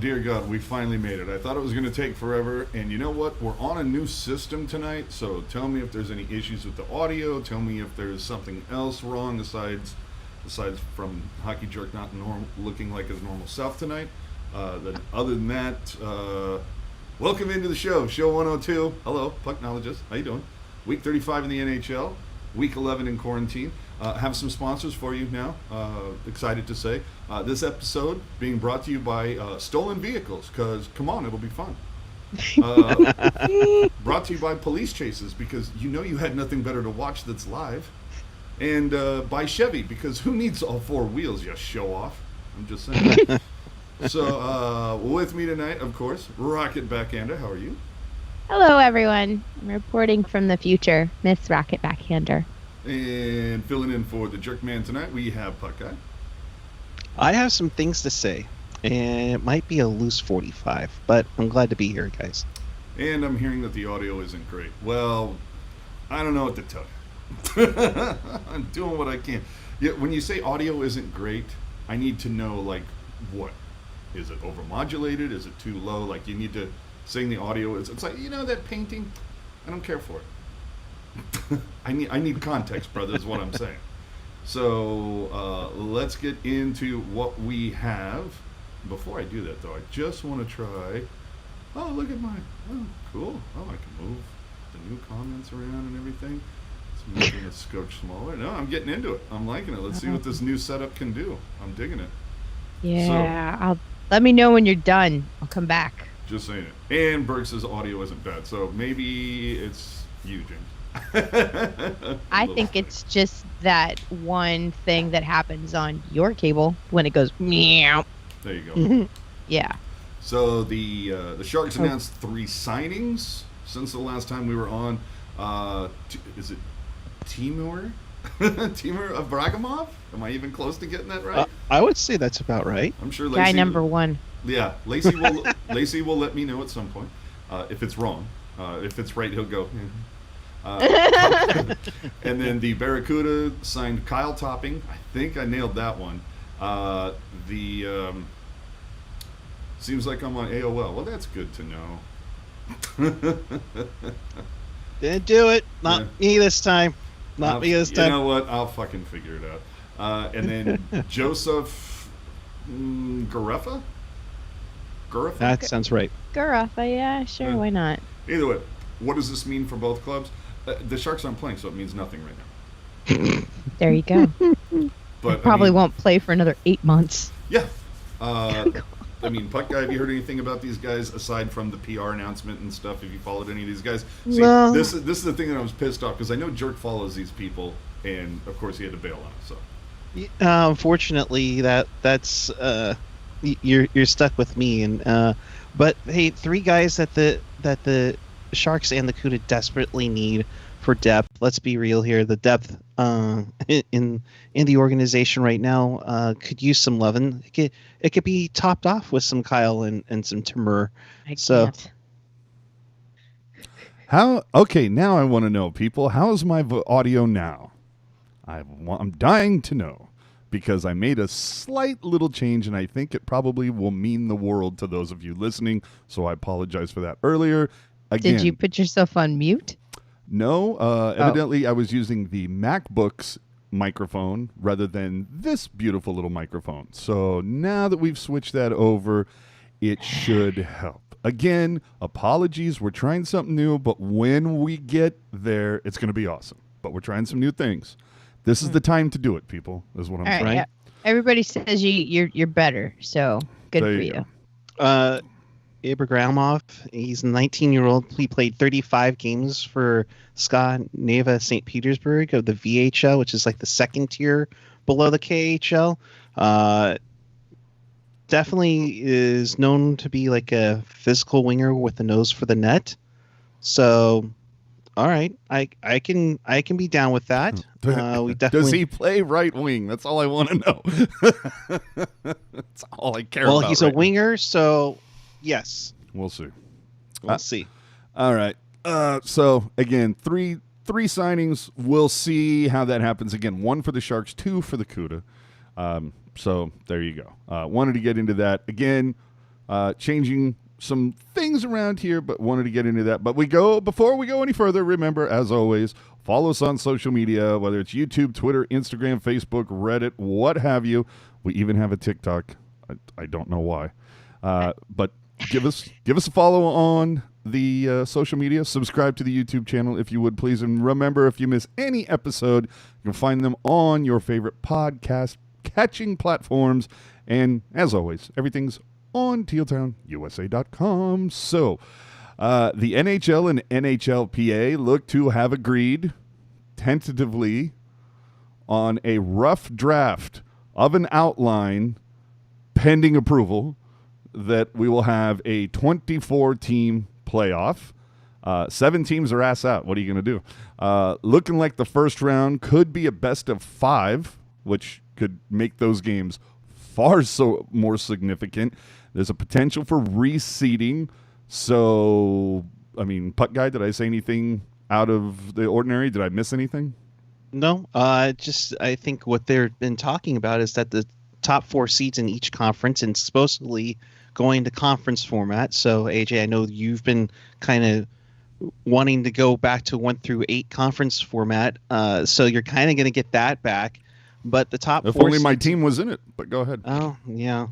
dear God, we finally made it. I thought it was going to take forever, and you know what? We're on a new system tonight, so tell me if there's any issues with the audio. Tell me if there's something else wrong aside from Hockey Jerk not looking like his normal self tonight. Other than that, welcome into the show 102. Hello, Pucknologists. How you doing? Week 35 in the NHL, Week 11 in quarantine. Have some sponsors for you now. Excited to say. This episode being brought to you by Stolen Vehicles, because, come on, it'll be fun. Brought to you by Police Chases, because you know you had nothing better to watch that's live. And by Chevy, because who needs all four wheels, you show off? I'm just saying. So, with me tonight, of course, Rocket Backhander. How are you? Hello, everyone. I'm reporting from the future, Miss Rocket Backhander. And filling in for the Jerk Man tonight, we have Puck Guy. I have some things to say, and it might be a loose 45, but I'm glad to be here, guys. And I'm hearing that the audio isn't great. Well, I don't know what to tell you. I'm doing what I can. Yeah, when you say audio isn't great, I need to know, like, what? Is it overmodulated? Is it too low? Like, you need to sing the audio. It's like, you know that painting? I don't care for it. I need context, brother, is what I'm saying. So let's get into what we have. Before I do that, though, I just want to try. Oh, look at mine. Oh, cool. Oh, I can move the new comments around and everything. It's making the scope smaller. No, I'm getting into it. I'm liking it. Let's see what this new setup can do. I'm digging it. Yeah, let me know when you're done. I'll come back. Just saying it. And Berg says audio isn't bad, so maybe it's you, James. I think it's just that one thing that happens on your cable when it goes meow. There you go. Yeah. So the Sharks announced 3 signings since the last time we were on. Is it Timur? Timur Ibragimov? Am I even close to getting that right? I would say that's about right. I'm sure Guy number 1. Yeah, Lacey will let me know at some point if it's wrong. If it's right, he'll go. And then the Barracuda signed Kyle Topping. I think I nailed that one. Seems like I'm on AOL. Well, that's good to know. Didn't do it. Not me this time. Not me this time. You know what? I'll fucking figure it out. And then Joseph Garreffa? That sounds right. Garreffa, yeah, sure, why not? Either way, what does this mean for both clubs? The Sharks aren't playing, so it means nothing right now. There you go. But probably won't play for another 8 months. Yeah. I mean, Puck Guy, have you heard anything about these guys aside from the PR announcement and stuff? Have you followed any of these guys? See, no. This is the thing that I was pissed off, because I know Jerk follows these people, and of course he had to bail on it. So, unfortunately, that's you're stuck with me. And but hey, 3 guys that the Sharks and the CUDA desperately need for depth. Let's be real here. The depth in the organization right now could use some loving. It could be topped off with some Kyle and some Timur. Okay, now I want to know, people, how is my audio now? I'm dying to know, because I made a slight little change, and I think it probably will mean the world to those of you listening, so I apologize for that earlier. Again, did you put yourself on mute? No, evidently I was using the MacBook's microphone rather than this beautiful little microphone. So now that we've switched that over, it should help. Again, apologies. We're trying something new, but when we get there, it's going to be awesome. But we're trying some new things. This is the time to do it, people, is what I'm saying. Right. Yeah. Everybody says you're better, so good there for you. Ibragimov, he's a 19-year-old. He played 35 games for SKA Neva St. Petersburg of the VHL, which is like the second tier below the KHL. Definitely is known to be like a physical winger with a nose for the net. So, all right, I can be down with that. We definitely... Does he play right wing? That's all I want to know. That's all I care about. Well, he's a winger, so... Yes. We'll see. We'll see. All right. So, again, three signings. We'll see how that happens. Again, 1 for the Sharks, 2 for the CUDA. So, there you go. Wanted to get into that. Again, changing some things around here, but wanted to get into that. But before we go any further, remember, as always, follow us on social media, whether it's YouTube, Twitter, Instagram, Facebook, Reddit, what have you. We even have a TikTok. I don't know why. But give us a follow on the social media. Subscribe to the YouTube channel if you would, please. And remember, if you miss any episode, you can find them on your favorite podcast catching platforms. And as always, everything's on tealtownusa.com. So the NHL and NHLPA look to have agreed tentatively on a rough draft of an outline pending approval that we will have a 24-team playoff. 7 teams are ass out. What are you going to do? Looking like the first round could be a best of 5, which could make those games far more significant. There's a potential for reseeding. So, I mean, Puck Guy, did I say anything out of the ordinary? Did I miss anything? No, I think what they've been talking about is that the top 4 seeds in each conference and supposedly going to conference format. So, AJ, I know you've been kind of wanting to go back to 1 through 8 conference format. So you're kind of going to get that back. But the top 4 If only seeds, my team was in it, but go ahead. Oh, yeah.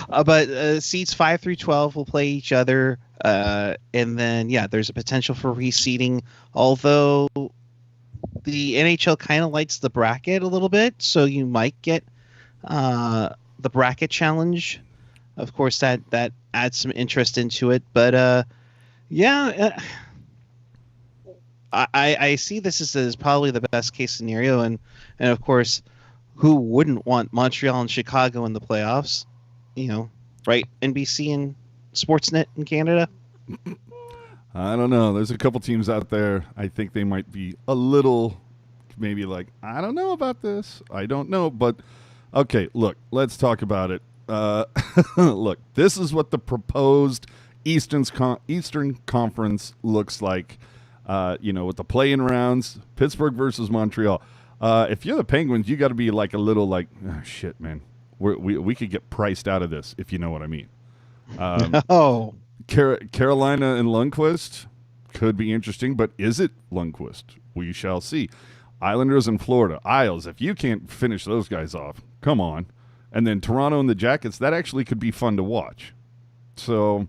But seeds 5 through 12 will play each other. And then, there's a potential for reseeding. Although the NHL kind of lights the bracket a little bit. So you might get the bracket challenge. Of course, that adds some interest into it. But, I see this as probably the best case scenario, and of course, who wouldn't want Montreal and Chicago in the playoffs? Right? NBC and Sportsnet in Canada. I don't know. There's a couple teams out there. I think they might be a little, maybe like, I don't know about this. I don't know, but okay. Look, let's talk about it. Look, this is what the proposed Eastern Conference looks like. With the play-in rounds, Pittsburgh versus Montreal. If you're the Penguins, you got to be like a little like, oh, shit, man. We could get priced out of this, if you know what I mean. Carolina and Lundqvist could be interesting, but is it Lundqvist? We shall see. Islanders and Florida. Isles, if you can't finish those guys off, come on. And then Toronto and the Jackets, that actually could be fun to watch. So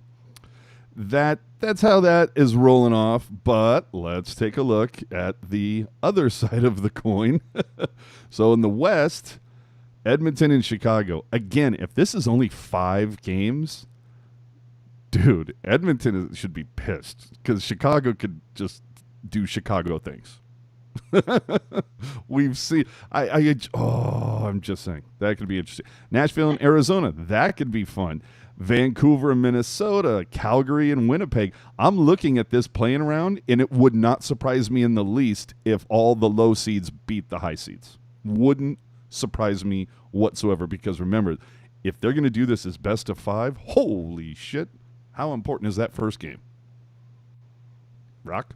that's how that is rolling off, but let's take a look at the other side of the coin. So in the West, Edmonton and Chicago. Again, if this is only 5 games, dude, Edmonton should be pissed because Chicago could just do Chicago things. We've seen. I'm just saying that could be interesting. Nashville and Arizona, that could be fun. Vancouver and Minnesota, Calgary and Winnipeg. I'm looking at this playing around, and it would not surprise me in the least if all the low seeds beat the high seeds. Wouldn't surprise me whatsoever, because remember, if they're going to do this as best of 5, holy shit, how important is that first game? Rock?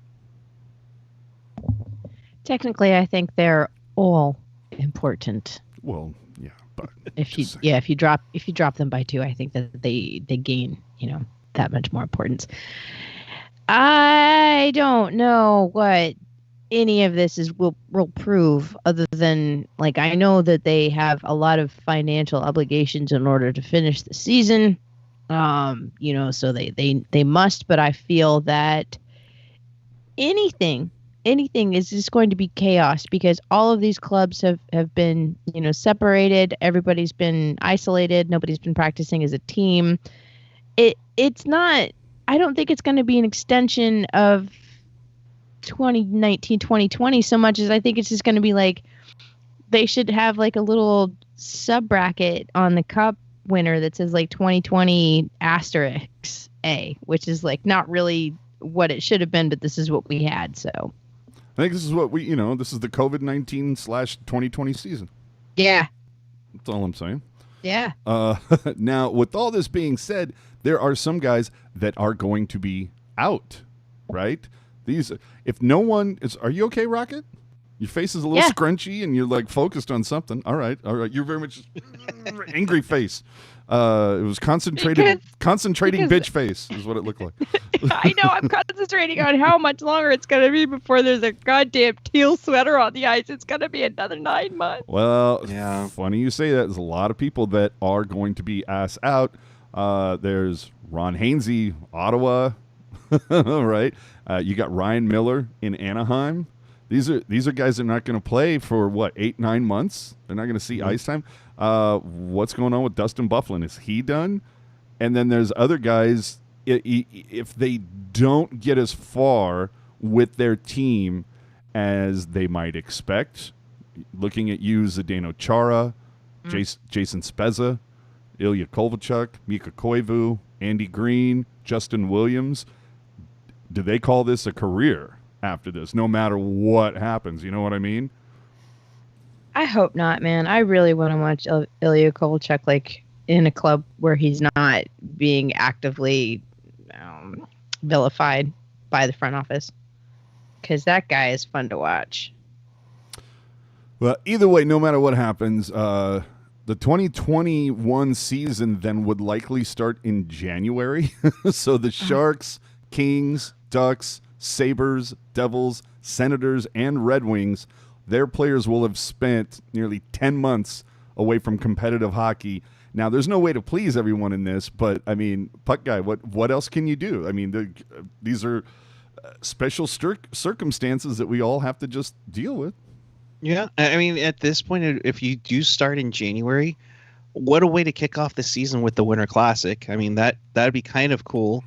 Technically, I think they're all important. Well, yeah, but if you drop them by 2, I think that they gain, that much more importance. I don't know what any of this will prove, other than, like, I know that they have a lot of financial obligations in order to finish the season. So they must, but I feel that anything is just going to be chaos, because all of these clubs have been, separated. Everybody's been isolated. Nobody's been practicing as a team. It's not, I don't think it's going to be an extension of 2019, 2020 so much as I think it's just going to be like, they should have like a little sub bracket on the cup winner that says like 2020 asterisk A, which is like not really what it should have been, but this is what we had. So I think this is what this is the COVID-19 / 2020 season. Yeah. That's all I'm saying. Yeah. Now, with all this being said, there are some guys that are going to be out, right? If no one is, are you okay, Rocket? Your face is a little scrunchy, and you're like focused on something. All right. You're very much angry face. It was concentrating bitch face is what it looked like. I know. I'm concentrating on how much longer it's going to be before there's a goddamn teal sweater on the ice. It's going to be another 9 months. Well, yeah. Funny you say that. There's a lot of people that are going to be asked out. There's Ron Hainsey, Ottawa, right? You got Ryan Miller in Anaheim. These are guys that are not going to play for, 8-9 months? They're not going to see ice time. What's going on with Dustin Byfuglien? Is he done? And then there's other guys, if they don't get as far with their team as they might expect, looking at you, Zdeno Chara, Jason Spezza, Ilya Kovalchuk, Mika Koivu, Andy Green, Justin Williams, do they call this a career after this, no matter what happens? You know what I mean? I hope not, man. I really want to watch Ilya Kovalchuk like in a club where he's not being actively vilified by the front office, because that guy is fun to watch. Well, either way, no matter what happens, the 2021 season then would likely start in January. So the Sharks, Kings, Ducks, Sabres, Devils, Senators, and Red Wings, their players will have spent nearly 10 months away from competitive hockey. Now, there's no way to please everyone in this, but, I mean, Puck Guy, what else can you do? I mean, these are special circumstances that we all have to just deal with. Yeah, I mean, at this point, if you do start in January, what a way to kick off the season with the Winter Classic. I mean, that'd be kind of cool.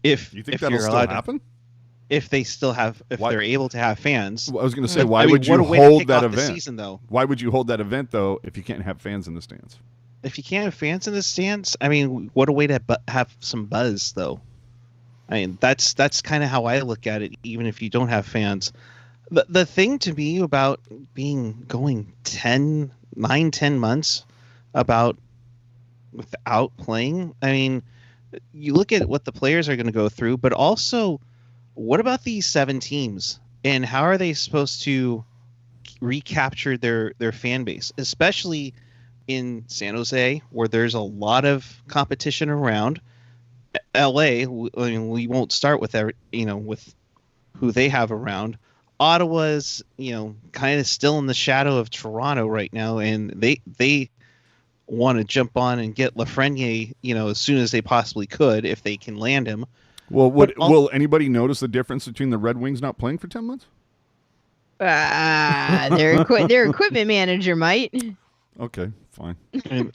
If you think that'll still happen? If they still have, they're able to have fans. Well, I was going to say, why would you hold that event? Season, though. Why would you hold that event though if you can't have fans in the stands? If you can't have fans in the stands, I mean, what a way to have some buzz, though. I mean, that's kind of how I look at it. Even if you don't have fans, the thing to me about going 10 months without playing. I mean, you look at what the players are going to go through, but also, what about these 7 teams, and how are they supposed to recapture their fan base, especially in San Jose, where there's a lot of competition around. LA, I mean, we won't start with with who they have around. Ottawa's, kind of still in the shadow of Toronto right now, and they want to jump on and get Lafreniere, as soon as they possibly could, if they can land him. Well, will anybody notice the difference between the Red Wings not playing for 10 months? Their equipment manager might. Okay, fine.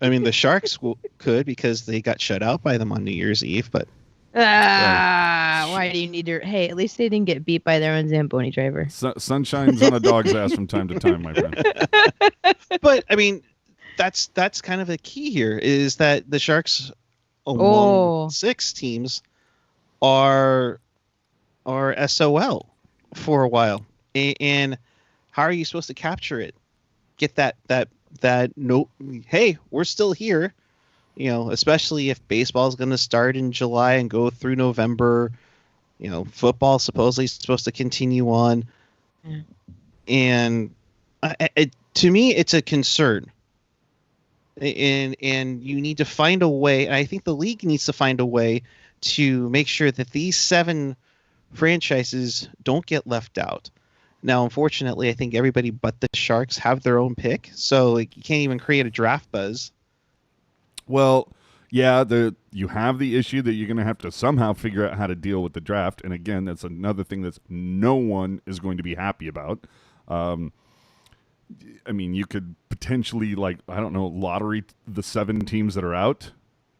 I mean, the Sharks could, because they got shut out by them on New Year's Eve, but... why do you need to... Hey, at least they didn't get beat by their own Zamboni driver. Sun shines on a dog's ass from time to time, my friend. But, I mean, that's kind of the key here, is that the Sharks, among 6 teams, are SOL for a while. And how are you supposed to capture it? Get that note, hey, we're still here, especially if baseball is going to start in July and go through November. Football supposedly is supposed to continue on. Yeah. And to me, it's a concern. And you need to find a way. I think the league needs to find a way to make sure that these 7 franchises don't get left out. Now, unfortunately, I think everybody but the Sharks have their own pick, so you can't even create a draft buzz. Well, yeah, you have the issue that you're going to have to somehow figure out how to deal with the draft, and again, that's another thing that no one is going to be happy about. I mean, you could potentially, lottery the 7 teams that are out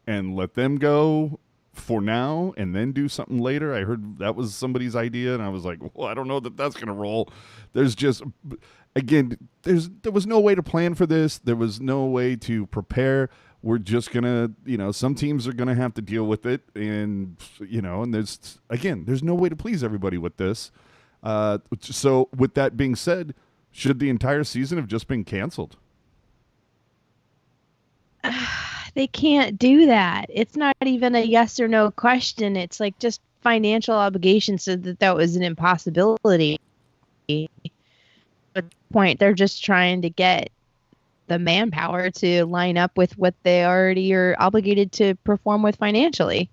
and let them go for now and then do something later. I heard that was somebody's idea, and I was like, well, I don't know that that's going to roll. There's just, again, there was no way to plan for this. There was no way to prepare. We're just going to, some teams are going to have to deal with it. And, and there's no way to please everybody with this. So with that being said, should the entire season have just been canceled? They can't do that. It's not even a yes or no question. It's like just financial obligations said that was an impossibility. At this point, they're just trying to get the manpower to line up with what they already are obligated to perform with financially.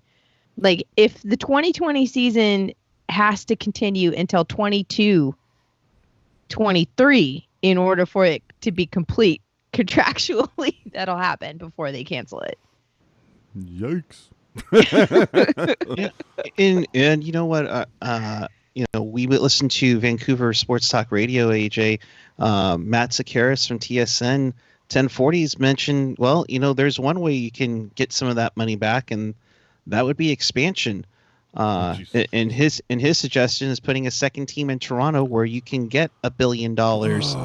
Like, if the 2020 season has to continue until 22-23 in order for it to be complete contractually, that'll happen before they cancel it. Yikes. Yeah. And you know what? We would listen to Vancouver Sports Talk Radio, AJ. Matt Sakaris from TSN 1040s mentioned, well, there's one way you can get some of that money back, and that would be expansion. And his suggestion is putting a second team in Toronto where you can get $1 billion. There's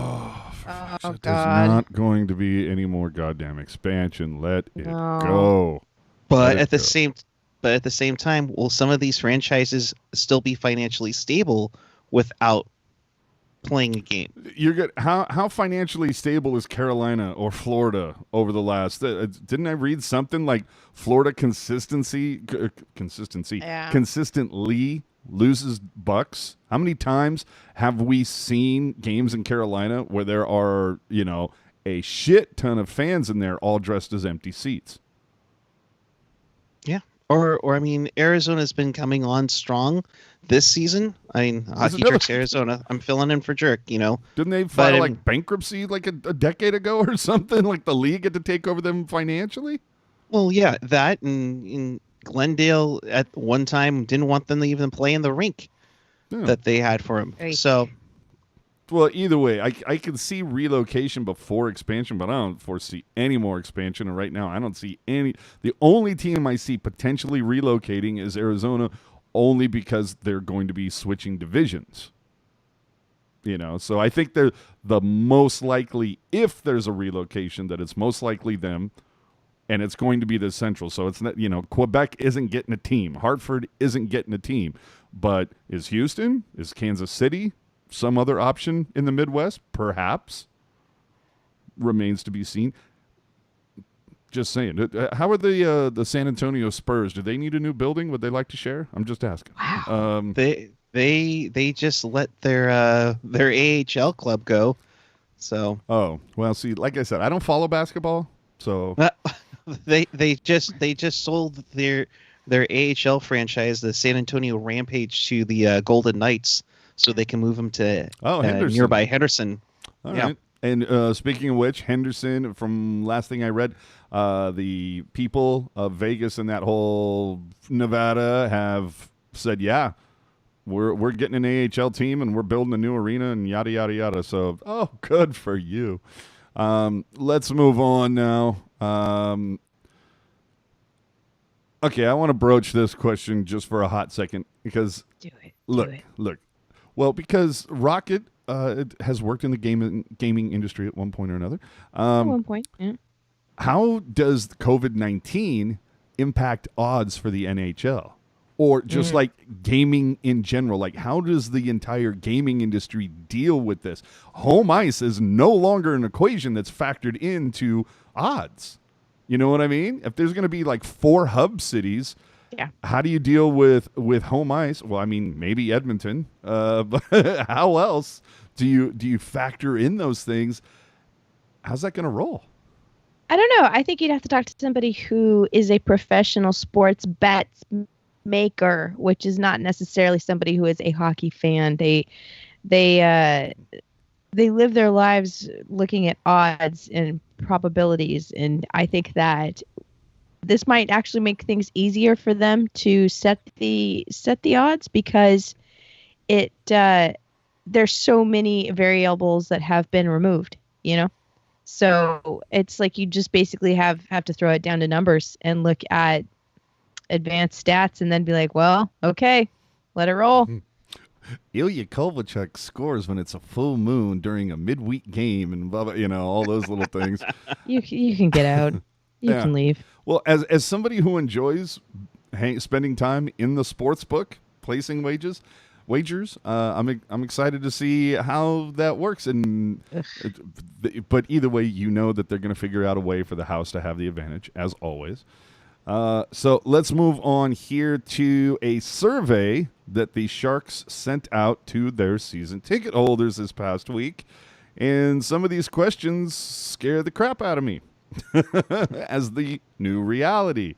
not going to be any more goddamn expansion. Let it go. But at the same time, will some of these franchises still be financially stable without playing a game? You're good. How financially stable is Carolina or Florida over the last? Didn't I read something like Florida consistently loses Bucks? How many times have we seen games in Carolina where there are a shit ton of fans in there, all dressed as empty seats? Yeah. Or I mean, Arizona's been coming on strong this season. I mean, Hockey Jerks Arizona. I'm filling in for Jerk, Didn't they file bankruptcy like a decade ago or something? Like the league had to take over them financially? Well, yeah, that and Glendale at one time didn't want them to even play in the rink that they had for them. Right. So, well, either way, I can see relocation before expansion, but I don't foresee any more expansion. And right now, I don't see any. The only team I see potentially relocating is Arizona, only because they're going to be switching divisions. So I think they're the most likely, if there's a relocation, that it's most likely them, and it's going to be the Central. So it's not, Quebec isn't getting a team. Hartford isn't getting a team. But is Houston? Is Kansas City? Some other option in the Midwest? Perhaps. Remains to be seen. Just saying. How are the San Antonio Spurs? Do they need a new building? Would they like to share? I'm just asking. Wow. They just let their AHL club go. So. Oh, well, see, like I said, I don't follow basketball, so they just sold their AHL franchise, the San Antonio Rampage, to the Golden Knights, so they can move them to nearby Henderson. All right. And speaking of which, Henderson, from last thing I read, the people of Vegas and that whole Nevada have said, yeah, we're getting an AHL team and we're building a new arena and yada, yada, yada. So, good for you. Let's move on now. Okay, I want to broach this question just for a hot second because look. Well, because Rocket has worked in the gaming industry at one point or another. At one point, yeah. How does COVID-19 impact odds for the NHL? Or just like gaming in general? Like, how does the entire gaming industry deal with this? Home ice is no longer an equation that's factored into odds. You know what I mean? If there's going to be like 4 hub cities, how do you deal with home ice? Well, I mean, maybe Edmonton, but how else do you factor in those things? How's that going to roll? I don't know. I think you'd have to talk to somebody who is a professional sports bets maker, which is not necessarily somebody who is a hockey fan. They live their lives looking at odds and probabilities, and I think that this might actually make things easier for them to set the odds, because there's so many variables that have been removed, so it's like you just basically have to throw it down to numbers and look at advanced stats and then be like, well, okay, let it roll. Ilya Kovalchuk scores when it's a full moon during a midweek game and blah, blah, all those little things. You can get out. You can leave. Well, as somebody who enjoys spending time in the sports book, placing wagers, I'm excited to see how that works. But either way, that they're going to figure out a way for the house to have the advantage, as always. So let's move on here to a survey that the Sharks sent out to their season ticket holders this past week. And some of these questions scare the crap out of me as the new reality.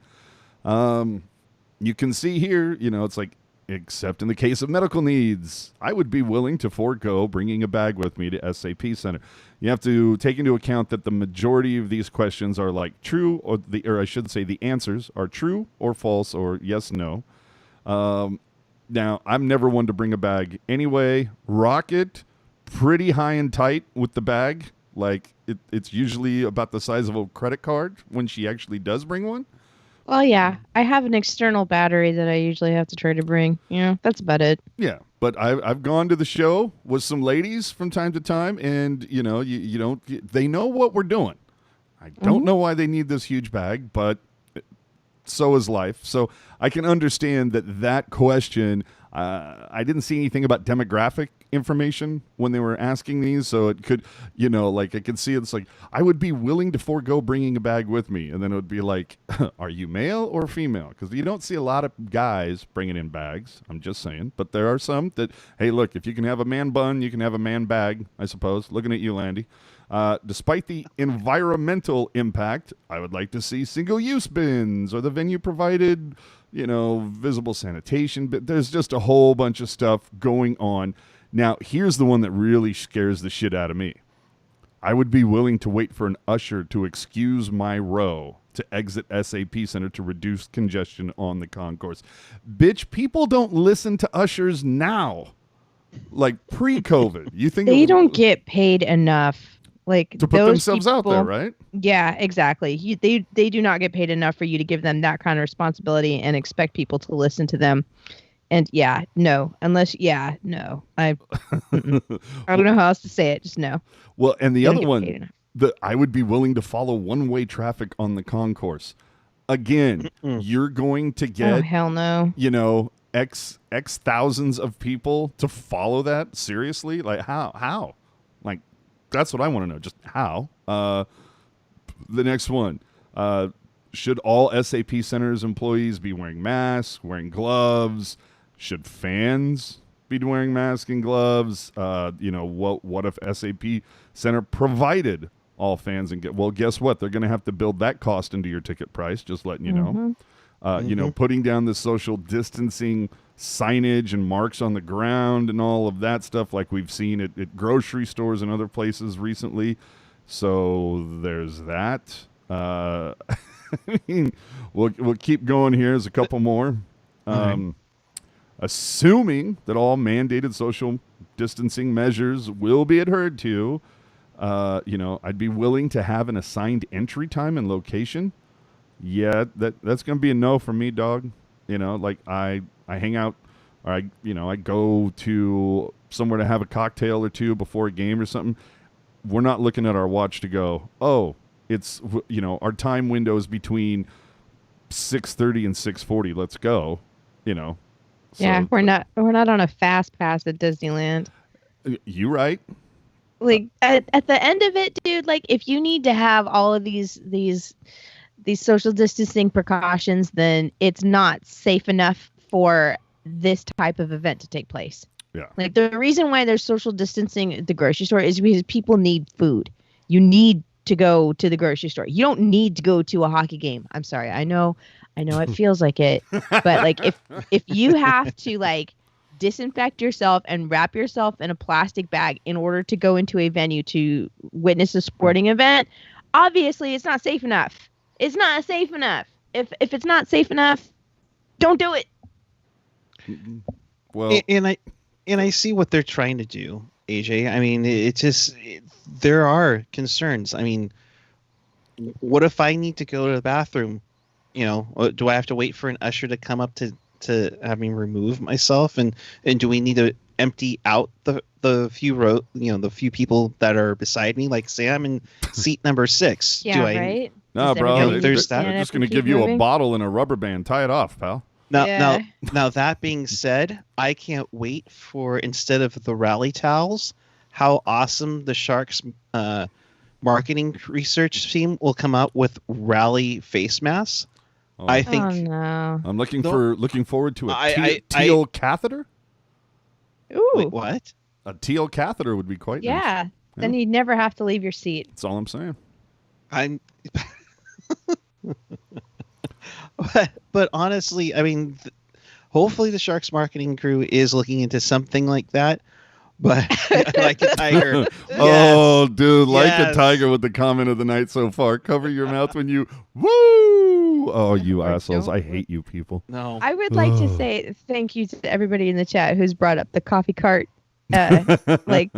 You can see here, it's like, except in the case of medical needs, I would be willing to forego bringing a bag with me to SAP Center. You have to take into account that the majority of these questions are like true, or I should say the answers are true or false or yes, no. Now, I'm never one to bring a bag anyway. Rocket, pretty high and tight with the bag. Like, it's usually about the size of a credit card when she actually does bring one. Well, yeah, I have an external battery that I usually have to try to bring. That's about it. Yeah, but I've gone to the show with some ladies from time to time, and you don't. They know what we're doing. I don't know why they need this huge bag, but so is life. So I can understand that question. I didn't see anything about demographic information when they were asking these, so it could, I could see it's like, I would be willing to forego bringing a bag with me, and then it would be like, are you male or female? Because you don't see a lot of guys bringing in bags, I'm just saying, but there are some that, hey, look, if you can have a man bun, you can have a man bag, I suppose. Looking at you, Landy. Despite the environmental impact, I would like to see single-use bins or the venue provided, visible sanitation. But there's just a whole bunch of stuff going on. Now, here's the one that really scares the shit out of me. I would be willing to wait for an usher to excuse my row to exit SAP Center to reduce congestion on the concourse. Bitch, people don't listen to ushers now. Like pre-COVID. You think they don't get paid enough. Like to put themselves out there, right? Yeah, exactly. They do not get paid enough for you to give them that kind of responsibility and expect people to listen to them. And no. I don't know how else to say it. Just no. Well, and the other one, I would be willing to follow one-way traffic on the concourse. Again, you're going to get, oh hell no, X thousands of people to follow that. Seriously, like how? Like, that's what I want to know. Just how? The next one. Should all SAP Centers employees be wearing masks, wearing gloves? Should fans be wearing masks and gloves? What if SAP Center provided all fans and guess what? They're going to have to build that cost into your ticket price, just letting you know. Putting down the social distancing signage and marks on the ground and all of that stuff like we've seen at grocery stores and other places recently. So there's that. I mean, we'll keep going here. There's a couple more. Assuming that all mandated social distancing measures will be adhered to, I'd be willing to have an assigned entry time and location. Yeah, that's going to be a no for me, dog. Like I hang out, or I go to somewhere to have a cocktail or two before a game or something. We're not looking at our watch to go, oh, it's, our time window is between 6:30 and 6:40. Let's go, So, yeah, we're not on a fast pass at Disneyland. You right. Like at the end of it, dude, like if you need to have all of these social distancing precautions, then it's not safe enough for this type of event to take place. Yeah. Like the reason why there's social distancing at the grocery store is because people need food. You need to go to the grocery store. You don't need to go to a hockey game. I'm sorry. I know it feels like it, but like if you have to like disinfect yourself and wrap yourself in a plastic bag in order to go into a venue to witness a sporting event, obviously it's not safe enough. It's not safe enough. If it's not safe enough, don't do it. Well, and I see what they're trying to do, AJ. I mean, there are concerns. I mean, what if I need to go to the bathroom? Do I have to wait for an usher to come up to have me remove myself? And do we need to empty out the few people that are beside me? Like, say I'm in seat number 6. Yeah, right. No, bro. They're just going to give you a bottle and a rubber band. Tie it off, pal. Now, that being said, I can't wait for, instead of the rally towels, how awesome the Sharks marketing research team will come out with rally face masks. Oh. I think. Oh, no. I'm looking forward to a teal catheter. Ooh. Wait, what? A teal catheter would be quite nice. Yeah, Then you'd never have to leave your seat. That's all I'm saying. I'm. but honestly, I mean, hopefully the Sharks marketing crew is looking into something like that. But like a tiger. Oh, dude, like a Yes. tiger with the comment of the night so far. Cover your mouth when you woo. Oh, you assholes! I hate you people. No. I would like to say thank you to everybody in the chat who's brought up the coffee cart. Like,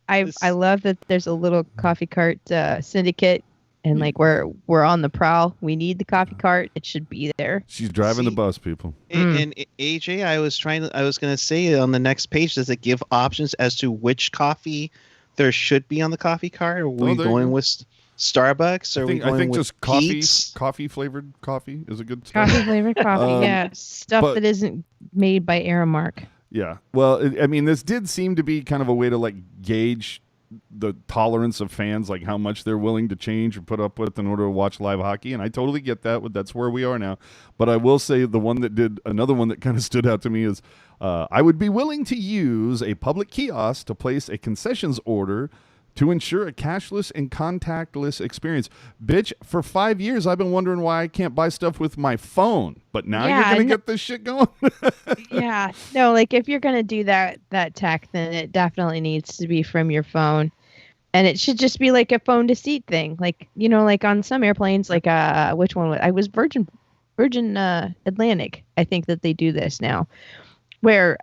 I love that there's a little coffee cart syndicate, and like we're on the prowl. We need the coffee cart. It should be there. She's driving the bus, people. And AJ, I was going to say on the next page, does it give options as to which coffee there should be on the coffee cart? Are we going with Starbucks? Or I think with just coffee flavored coffee is a good start. Coffee flavored coffee, yeah. Stuff that isn't made by Aramark. Yeah. Well, I mean, this did seem to be kind of a way to like gauge the tolerance of fans, like how much they're willing to change or put up with in order to watch live hockey. And I totally get that. That's where we are now. But I will say another one that kind of stood out to me is I would be willing to use a public kiosk to place a concessions order to ensure a cashless and contactless experience. Bitch, for 5 years, I've been wondering why I can't buy stuff with my phone. But now you're going to get this shit going? Yeah. No, like if you're going to do that tech, then it definitely needs to be from your phone. And it should just be like a phone to seat thing. Like, you know, like on some airplanes, like which one? I was Virgin Atlantic. I think that they do this now, where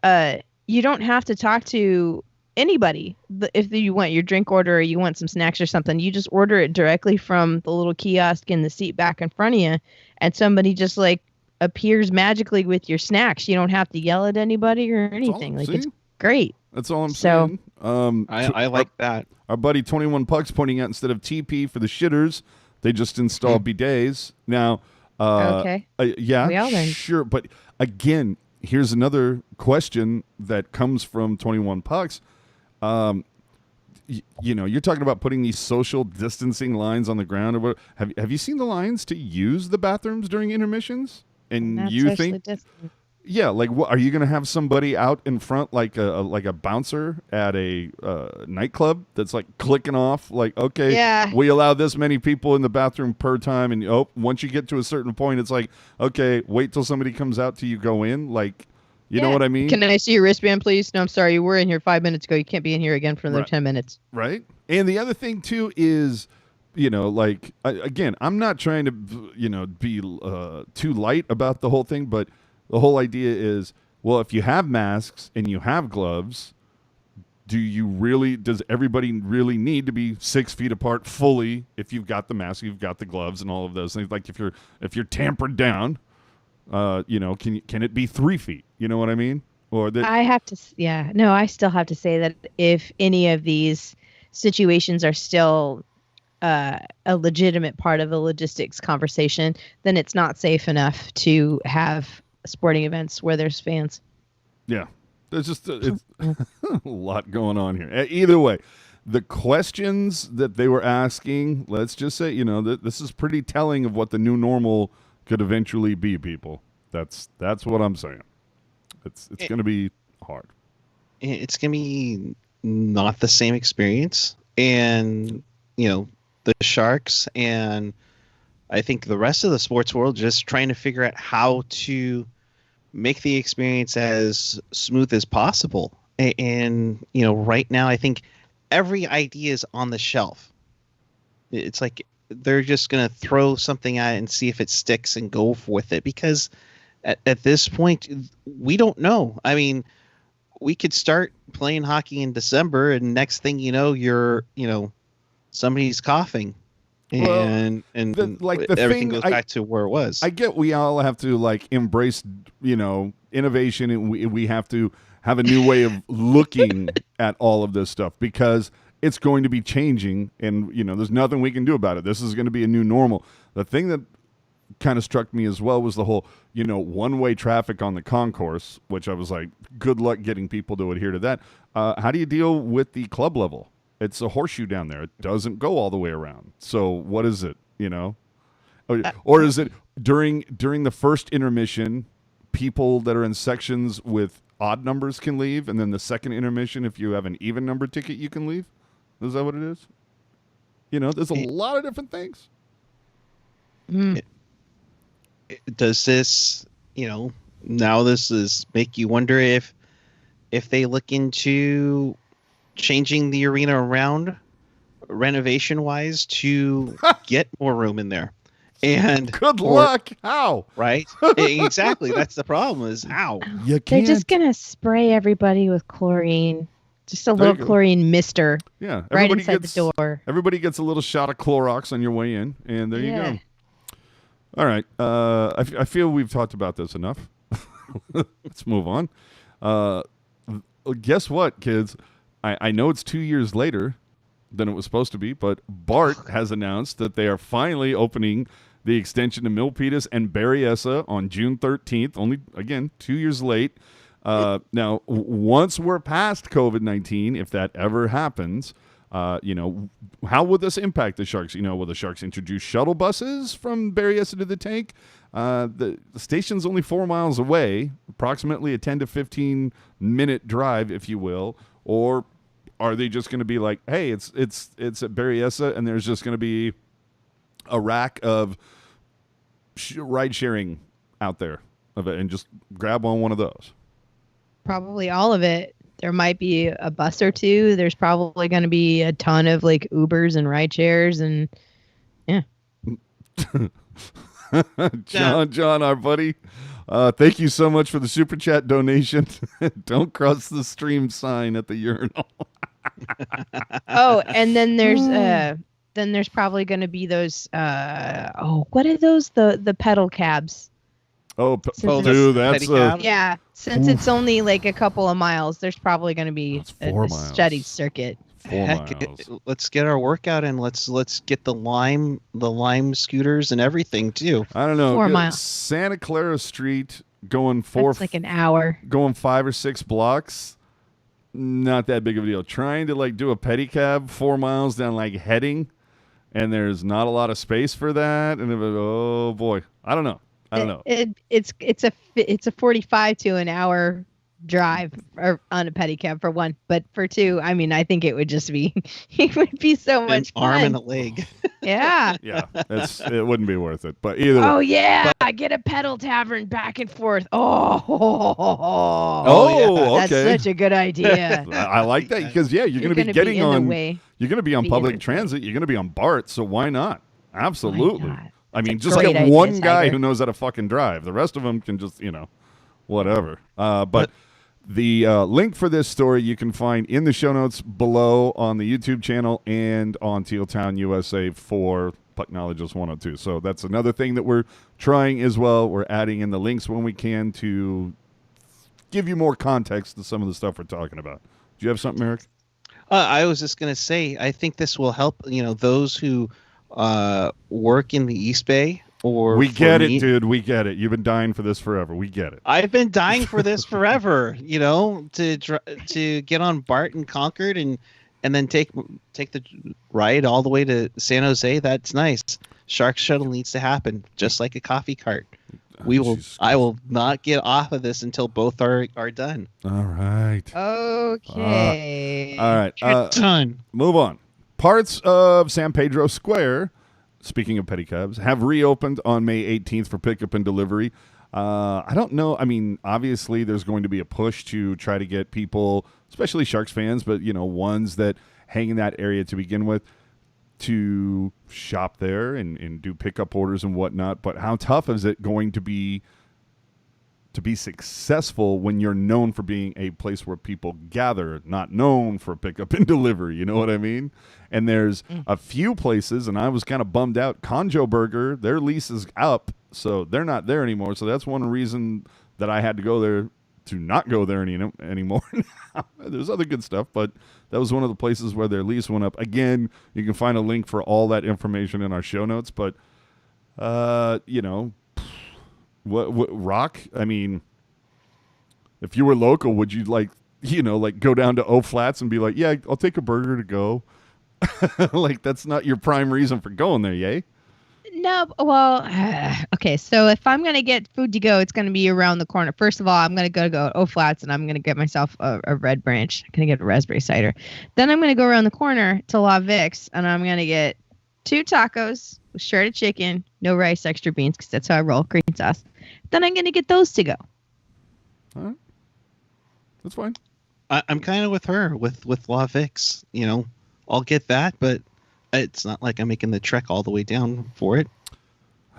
you don't have to talk to anybody if you want your drink order or you want some snacks or something. You just order it directly from the little kiosk in the seat back in front of you, and somebody just like appears magically with your snacks. You don't have to yell at anybody or anything. It's great. That's all I'm saying. I like that. Our buddy 21 Pucks pointing out instead of TP for the shitters, they just install bidets. Now, okay. Yeah, we all learned. Sure. But again, here's another question that comes from 21 Pucks. You know, you're talking about putting these social distancing lines on the ground. Or what? Have you seen the lines to use the bathrooms during intermissions? And Not you socially think, distant. yeah, like what, are you going to have somebody out in front like a bouncer at a nightclub that's like clicking off like, okay, Yeah. we allow this many people in the bathroom per time, and once you get to a certain point, it's like, okay, wait till somebody comes out till you go in, like. You know what I mean? Can I see your wristband, please? No, I'm sorry. You were in here 5 minutes ago. You can't be in here again for another 10 minutes. Right. And the other thing, too, is, you know, like, again, I'm not trying to, you know, be too light about the whole thing, but the whole idea is, well, if you have masks and you have gloves, does everybody really need to be 6 feet apart fully if you've got the mask, you've got the gloves and all of those things? Like if you're tampered down, you know, can it be 3 feet? You know what I mean? Or that I still have to say that if any of these situations are still a legitimate part of the logistics conversation, then it's not safe enough to have sporting events where there's fans. Yeah, there's just it's a lot going on here. Either way, the questions that they were asking, let's just say, you know, this is pretty telling of what the new normal could eventually be, people. That's what I'm saying. It's going to be hard. It's going to be not the same experience. And, you know, the Sharks and I think the rest of the sports world just trying to figure out how to make the experience as smooth as possible. And, you know, right now I think every idea is on the shelf. It's like they're just going to throw something at it and see if it sticks and go with it, because at this point, we don't know. I mean, we could start playing hockey in December, and next thing you know, somebody's coughing, and everything goes back to where it was. I get we all have to like embrace, you know, innovation, and we have to have a new way of looking at all of this stuff, because it's going to be changing, and you know, there's nothing we can do about it. This is going to be a new normal. The thing that kind of struck me as well was the whole, you know, one-way traffic on the concourse, which I was like, good luck getting people to adhere to that. How do you deal with the club level? It's a horseshoe down there. It doesn't go all the way around. So what is it, you know? Or is it during the first intermission, people that are in sections with odd numbers can leave, and then the second intermission, if you have an even number ticket, you can leave? Is that what it is? You know, there's a lot of different things. Does this, now this is make you wonder if they look into changing the arena around renovation wise to get more room in there. And good luck. How? Right? Exactly. That's the problem is how. You They're can't. just gonna spray everybody with chlorine. Just a little chlorine mister. Yeah. Right inside the door. Everybody gets a little shot of Clorox on your way in, and there you go. All right. I feel we've talked about this enough. Let's move on. Guess what, kids? I know it's 2 years later than it was supposed to be, but Bart has announced that they are finally opening the extension to Milpitas and Berryessa on June 13th. Only, again, 2 years late. Now, once we're past COVID-19, if that ever happens, how will this impact the Sharks? Will the Sharks introduce shuttle buses from Berryessa to the tank? The station's only 4 miles away, approximately a 10 to 15 minute drive, if you will. Or are they just going to be like, hey, it's at Berryessa, and there's just going to be a rack of ride sharing out there of it, and just grab on one of those? Probably all of it. There might be a bus or two. There's probably going to be a ton of like Ubers and ride shares, and yeah. John, our buddy, thank you so much for the super chat donation. Don't cross the stream sign at the urinal. Oh, and then there's probably going to be those. What are those? The pedal cabs. Oh, dude, that's yeah. Since it's only like a couple of miles, there's probably going to be a study circuit. 4 miles. Let's get our workout and let's get the lime scooters and everything too. I don't know. 4 miles. Santa Clara Street going That's like an hour. Going 5 or 6 blocks. Not that big of a deal. Trying to like do a pedicab 4 miles down like Heading, and there's not a lot of space for that. And oh boy, I don't know. It's a 45 to an hour drive or on a pedicab for one, but for two, I mean, I think it would just be so much fun. Arm and a leg. Yeah. Yeah, it wouldn't be worth it. But either way. Oh yeah, I get a pedal tavern back and forth. Okay. That's such a good idea. I like that because you're going to be getting on. You're going to be on public transit. transit. You're going to be on BART. So why not? Absolutely. Why not? I mean, It's a just great get idea, one guy Tiger. who knows how to fucking drive. The rest of them can just, whatever. But the link for this story you can find in the show notes below on the YouTube channel and on Teal Town USA for Pucknologists 102. So that's another thing that we're trying as well. We're adding in the links when we can to give you more context to some of the stuff we're talking about. Do you have something, Eric? I was just going to say, I think this will help, those who work in the East Bay. We get it, dude. We get it. You've been dying for this forever. We get it. I've been dying for this forever, to get on BART and Concord and then take the ride all the way to San Jose. That's nice. Shark Shuttle needs to happen, just like a coffee cart. I will not get off of this until both are done. All right. Okay. All right. Done. Move on. Parts of San Pedro Square, speaking of pedicabs, have reopened on May 18th for pickup and delivery. I don't know. I mean, obviously, there's going to be a push to try to get people, especially Sharks fans, but, ones that hang in that area to begin with, to shop there and do pickup orders and whatnot. But how tough is it going to be successful when you're known for being a place where people gather, not known for pickup and delivery? You know what I mean? And there's a few places, and I was kind of bummed out. Conjo Burger, their lease is up, so they're not there anymore. So that's one reason that I had to go there to not go there anymore. There's other good stuff, but that was one of the places where their lease went up. Again, you can find a link for all that information in our show notes. But, what Rock? I mean, if you were local, would you go down to O Flats and be like, yeah, I'll take a burger to go? Like, that's not your prime reason for going there, yay? No, No, well, okay. So if I'm gonna get food to go, it's gonna be around the corner. First of all, I'm gonna go to O Flats, and I'm gonna get myself a Red Branch. I'm gonna get a raspberry cider. Then I'm gonna go around the corner to La Vix, and I'm gonna get 2 tacos with shredded chicken, no rice, extra beans, because that's how I roll. Green sauce. Then I'm gonna get those to go. All right, that's fine. I'm kind of with her with La Vix. You know, I'll get that, but it's not like I'm making the trek all the way down for it.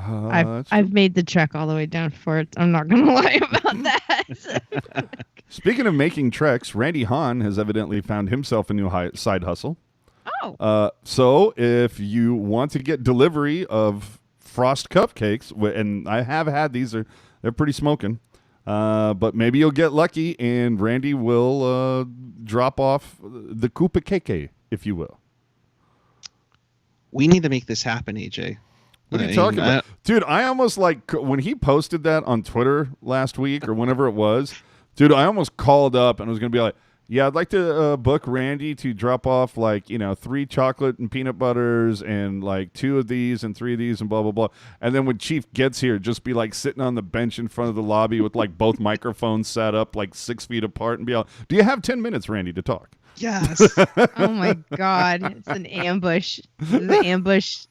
I've made the trek all the way down for it. I'm not gonna lie about that. Speaking of making treks, Randy Hahn has evidently found himself a new side hustle. Oh. So if you want to get delivery of Frost cupcakes, and I have had these, they're pretty smoking. But maybe you'll get lucky, and Randy will drop off the Koopa Keke, if you will. We need to make this happen, AJ. What are you talking about? Dude, I almost when he posted that on Twitter last week or whenever it was, dude, I almost called up and was going to be like, yeah, I'd like to book Randy to drop off 3 chocolate and peanut butters and 2 of these and 3 of these and blah, blah, blah. And then when Chief gets here, just be sitting on the bench in front of the lobby with both microphones set up 6 feet apart and be like, do you have 10 minutes, Randy, to talk? Yes. Oh my God. It's an ambush. It's an ambush.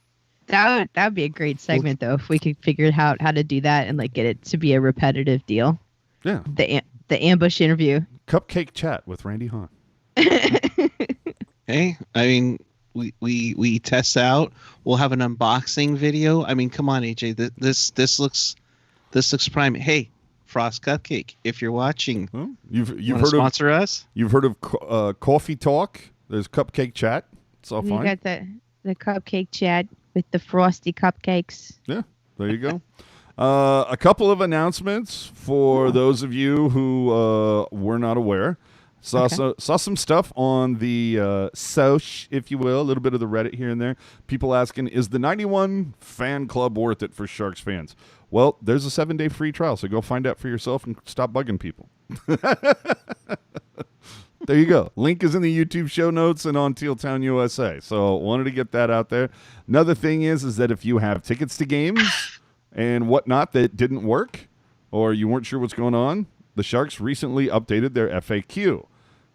That would be a great segment though, if we could figure out how to do that and get it to be a repetitive deal. Yeah. The ambush interview. Cupcake chat with Randy Hahn. Hey, I mean, we test out. We'll have an unboxing video. I mean, come on, AJ. This looks prime. Hey, Frost Cupcake, if you're watching, well, you've heard sponsor us. You've heard of Coffee Talk. There's Cupcake Chat. It's all fine. You got the Cupcake Chat with the frosty cupcakes. Yeah, there you go. A couple of announcements for those of you who were not aware. Saw some stuff on the Soch, if you will, a little bit of the Reddit here and there. People asking, is the 91 fan club worth it for Sharks fans? Well, there's a 7-day free trial, so go find out for yourself and stop bugging people. There you go. Link is in the YouTube show notes and on Teal Town USA. So wanted to get that out there. Another thing is that if you have tickets to games and whatnot that didn't work or you weren't sure what's going on, the Sharks recently updated their FAQ.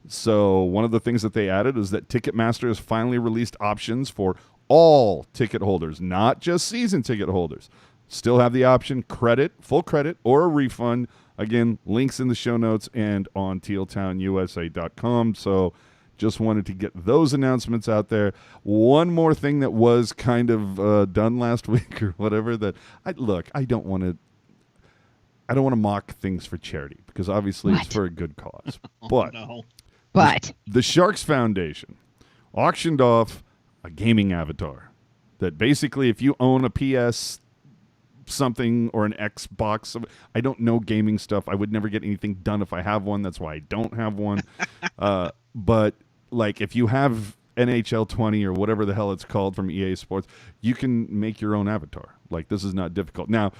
So one of the things that they added is that Ticketmaster has finally released options for all ticket holders, not just season ticket holders. Still have the option full credit, or a refund. Again, links in the show notes and on tealtownusa.com. So just wanted to get those announcements out there. One more thing that was kind of done last week or whatever that I don't want to mock things for charity because obviously it's for a good cause. But the Sharks Foundation auctioned off a gaming avatar that basically if you own a PS something or an Xbox, I don't know gaming stuff. I would never get anything done if I have one. That's why I don't have one. But if you have NHL 20 or whatever the hell it's called from EA Sports, you can make your own avatar. This is not difficult. Now,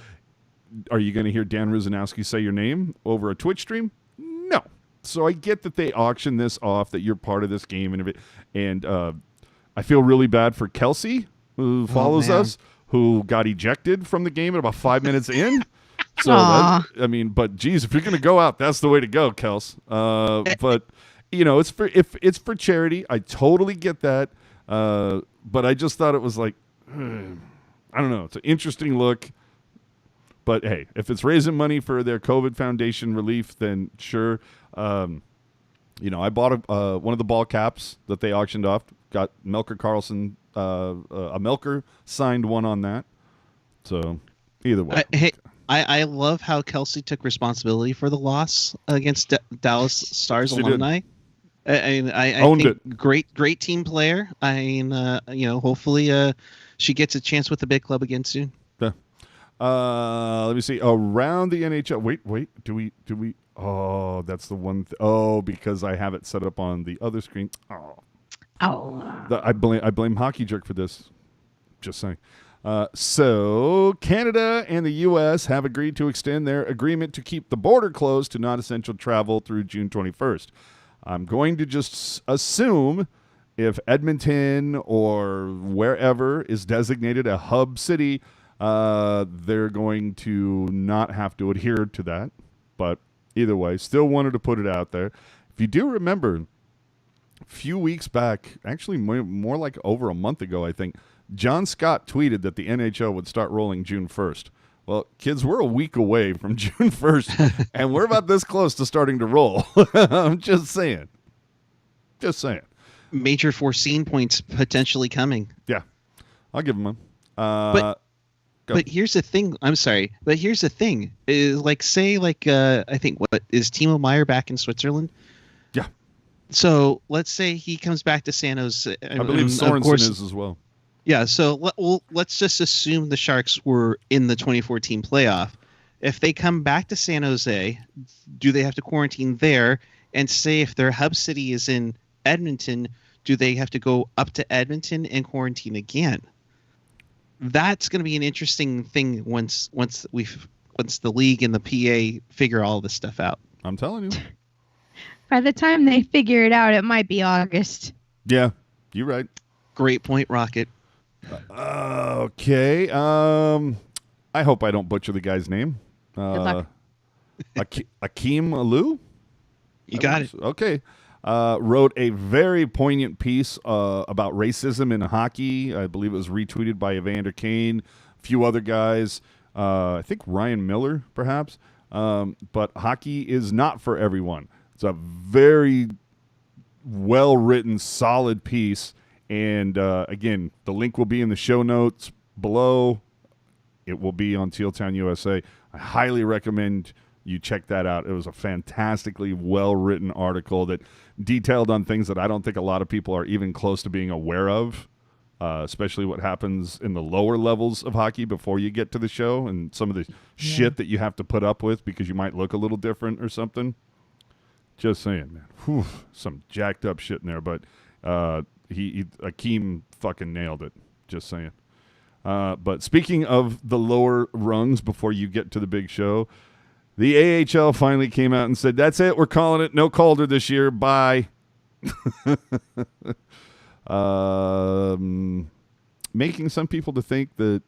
are you going to hear Dan Ruzanowski say your name over a Twitch stream? No. So I get that they auction this off, that you're part of this game, and I feel really bad for Kelsey, who follows us, who got ejected from the game at about 5 minutes in. So but geez, if you're going to go out, that's the way to go, Kels. But it's for charity. I totally get that. But I just thought it was I don't know. It's an interesting look. But hey, if it's raising money for their COVID Foundation relief, then sure. I bought one of the ball caps that they auctioned off. Got Melker Carlson, a Melker signed one on that. So either way. I love how Kelsey took responsibility for the loss against Dallas Stars alumni. I Owned think it. Great team player. Hopefully she gets a chance with the big club again soon. Let me see. Around the NHL. Wait. Do we? Oh, that's the one. Because I have it set up on the other screen. I blame Hockey Jerk for this. Just saying. So Canada and the U.S. have agreed to extend their agreement to keep the border closed to non-essential travel through June 21st. I'm going to just assume if Edmonton or wherever is designated a hub city, they're going to not have to adhere to that. But either way, still wanted to put it out there. If you do remember, a few weeks back, actually more like over a month ago, I think, John Scott tweeted that the NHL would start rolling June 1st. Well, kids, we're a week away from June 1st, and we're about this close to starting to roll. I'm just saying. Just saying. Major foreseen points potentially coming. Yeah, I'll give them one. But here's the thing. I'm sorry, but here's the thing. Is I think what is Timo Meier back in Switzerland? Yeah. So let's say he comes back to San Jose. I believe Sorensen is as well. Yeah. So let's just assume the Sharks were in the 2014 playoff. If they come back to San Jose, do they have to quarantine there? And say if their hub city is in Edmonton, do they have to go up to Edmonton and quarantine again? That's going to be an interesting thing once the league and the PA figure all this stuff out. I'm telling you. By the time they figure it out, it might be August. Yeah, you're right. Great point, Rocket. Okay. I hope I don't butcher the guy's name. Good luck. Akeem Alou? You got it. Okay. Wrote a very poignant piece about racism in hockey. I believe it was retweeted by Evander Kane, a few other guys. I think Ryan Miller, perhaps. But hockey is not for everyone. It's a very well-written, solid piece. And, again, the link will be in the show notes below. It will be on Teal Town USA. I highly recommend you check that out. It was a fantastically well-written article that detailed on things that I don't think a lot of people are even close to being aware of, especially what happens in the lower levels of hockey before you get to the show and some of the shit that you have to put up with because you might look a little different or something. Just saying, man. Whew, some jacked up shit in there, but Akeem fucking nailed it. Just saying. But speaking of the lower rungs before you get to the big show, the AHL finally came out and said, that's it, we're calling it no Calder this year, bye. Making some people to think that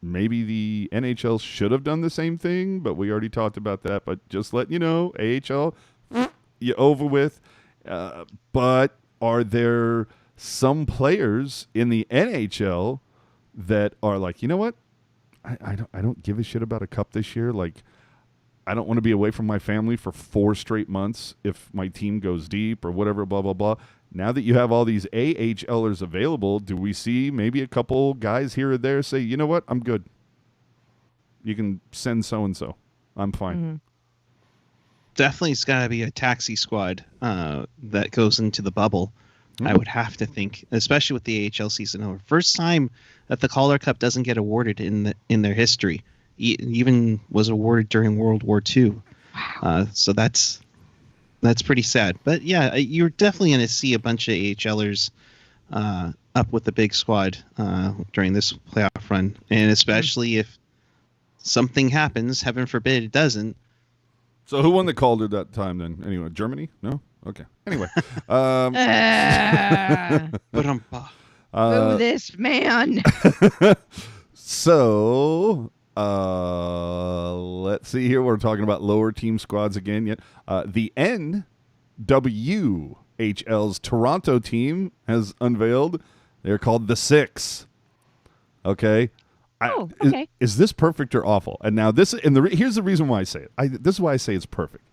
maybe the NHL should have done the same thing, but we already talked about that. But just letting you know, AHL, you over with. But are there some players in the NHL that are like, you know what? I don't give a shit about a cup this year. Like, I don't want to be away from my family for 4 straight months if my team goes deep or whatever, blah, blah, blah. Now that you have all these AHLers available, do we see maybe a couple guys here or there say, you know what, I'm good. You can send so-and-so. I'm fine. Mm-hmm. Definitely it's got to be a taxi squad that goes into the bubble. I would have to think, especially with the AHL season over. First time that the Calder Cup doesn't get awarded in their history. Even was awarded during World War II. Wow. So that's pretty sad. But yeah, you're definitely going to see a bunch of AHLers up with the big squad during this playoff run. And especially if something happens, heaven forbid it doesn't. So who won the Calder that time then? Anyway, Germany? No? Okay. Anyway. Boo this man. So, let's see here. We're talking about lower team squads again. Yet, the NWHL's Toronto team has unveiled. They're called the Six. Okay. Okay. Is this perfect or awful? And now here's the reason why I say it. This is why I say it's perfect,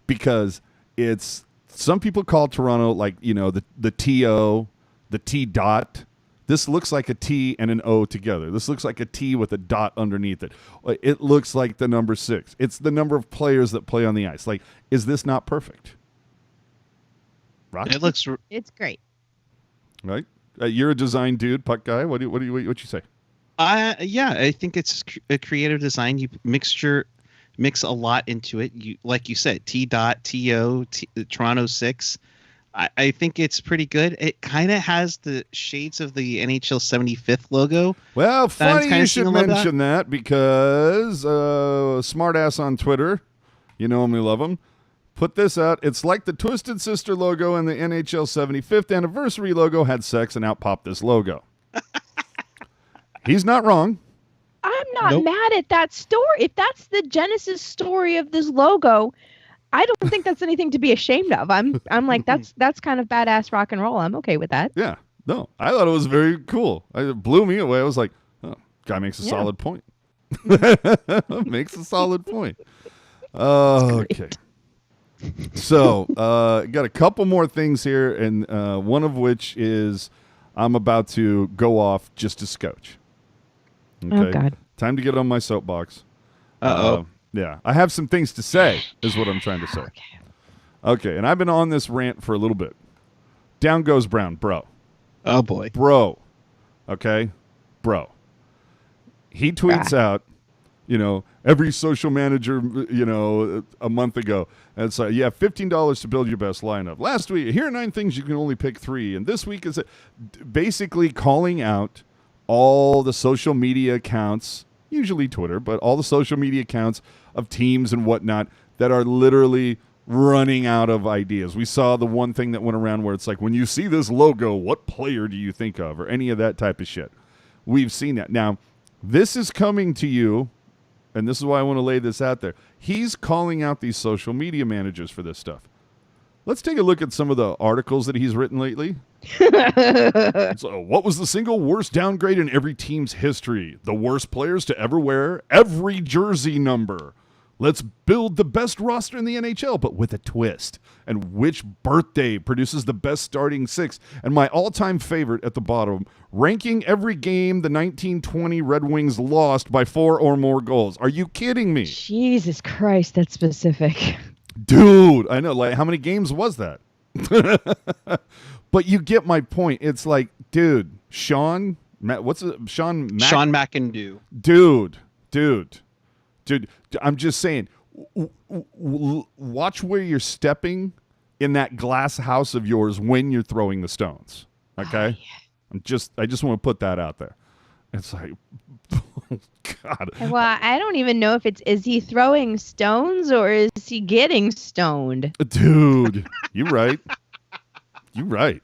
because it's some people call Toronto like the TO, the T dot. This looks like a T and an O together. This looks like a T with a dot underneath it. It looks like the number 6. It's the number of players that play on the ice. Like, is this not perfect? Rock? It's great. Right? You're a design dude, puck guy. What you say? Yeah, I think it's a creative design. You mix a lot into it. Like you said, T dot, TO, Toronto 6. I think it's pretty good. It kind of has the shades of the NHL 75th logo. Well, funny you should mention that because smartass on Twitter, you know him, we love him, put this out. It's like the Twisted Sister logo and the NHL 75th anniversary logo had sex and out popped this logo. He's not wrong. I'm not mad at that story. If that's the genesis story of this logo, I don't think that's anything to be ashamed of. I'm like, that's kind of badass rock and roll. I'm okay with that. Yeah. No, I thought it was very cool. It blew me away. I was like, oh, guy makes a solid point. Makes a solid point. Okay. So, got a couple more things here, and one of which is I'm about to go off just a scotch. Okay? Oh, God. Time to get on my soapbox. Uh-oh. Yeah. I have some things to say, is what I'm trying to say. Okay, and I've been on this rant for a little bit. Down goes Brown, bro. Oh, boy. Bro. Okay? Bro. He tweets out, every social manager, a month ago. And it's like, yeah, $15 to build your best lineup. Last week, here are 9 things you can only pick 3. And this week is basically calling out all the social media accounts, usually Twitter, but all the social media accounts of teams and whatnot that are literally running out of ideas. We saw the one thing that went around where it's like, when you see this logo, what player do you think of? Or any of that type of shit. We've seen that. Now, this is coming to you, and this is why I want to lay this out there. He's calling out these social media managers for this stuff. Let's take a look at some of the articles that he's written lately. So, what was the single worst downgrade in every team's history? The worst players to ever wear every jersey number. Let's build the best roster in the NHL, but with a twist. And which birthday produces the best starting 6? And my all-time favorite at the bottom, ranking every game the 1920 Red Wings lost by 4 or more goals. Are you kidding me? Jesus Christ, that's specific. Dude, I know. Like, how many games was that? But you get my point. It's like, dude, Sean McIndoe. Dude, I'm just saying, watch where you're stepping in that glass house of yours when you're throwing the stones. Okay? Oh, yeah. I just want to put that out there. It's like, God. Well, I don't even know if is he throwing stones or is he getting stoned? Dude, you're right. You're right.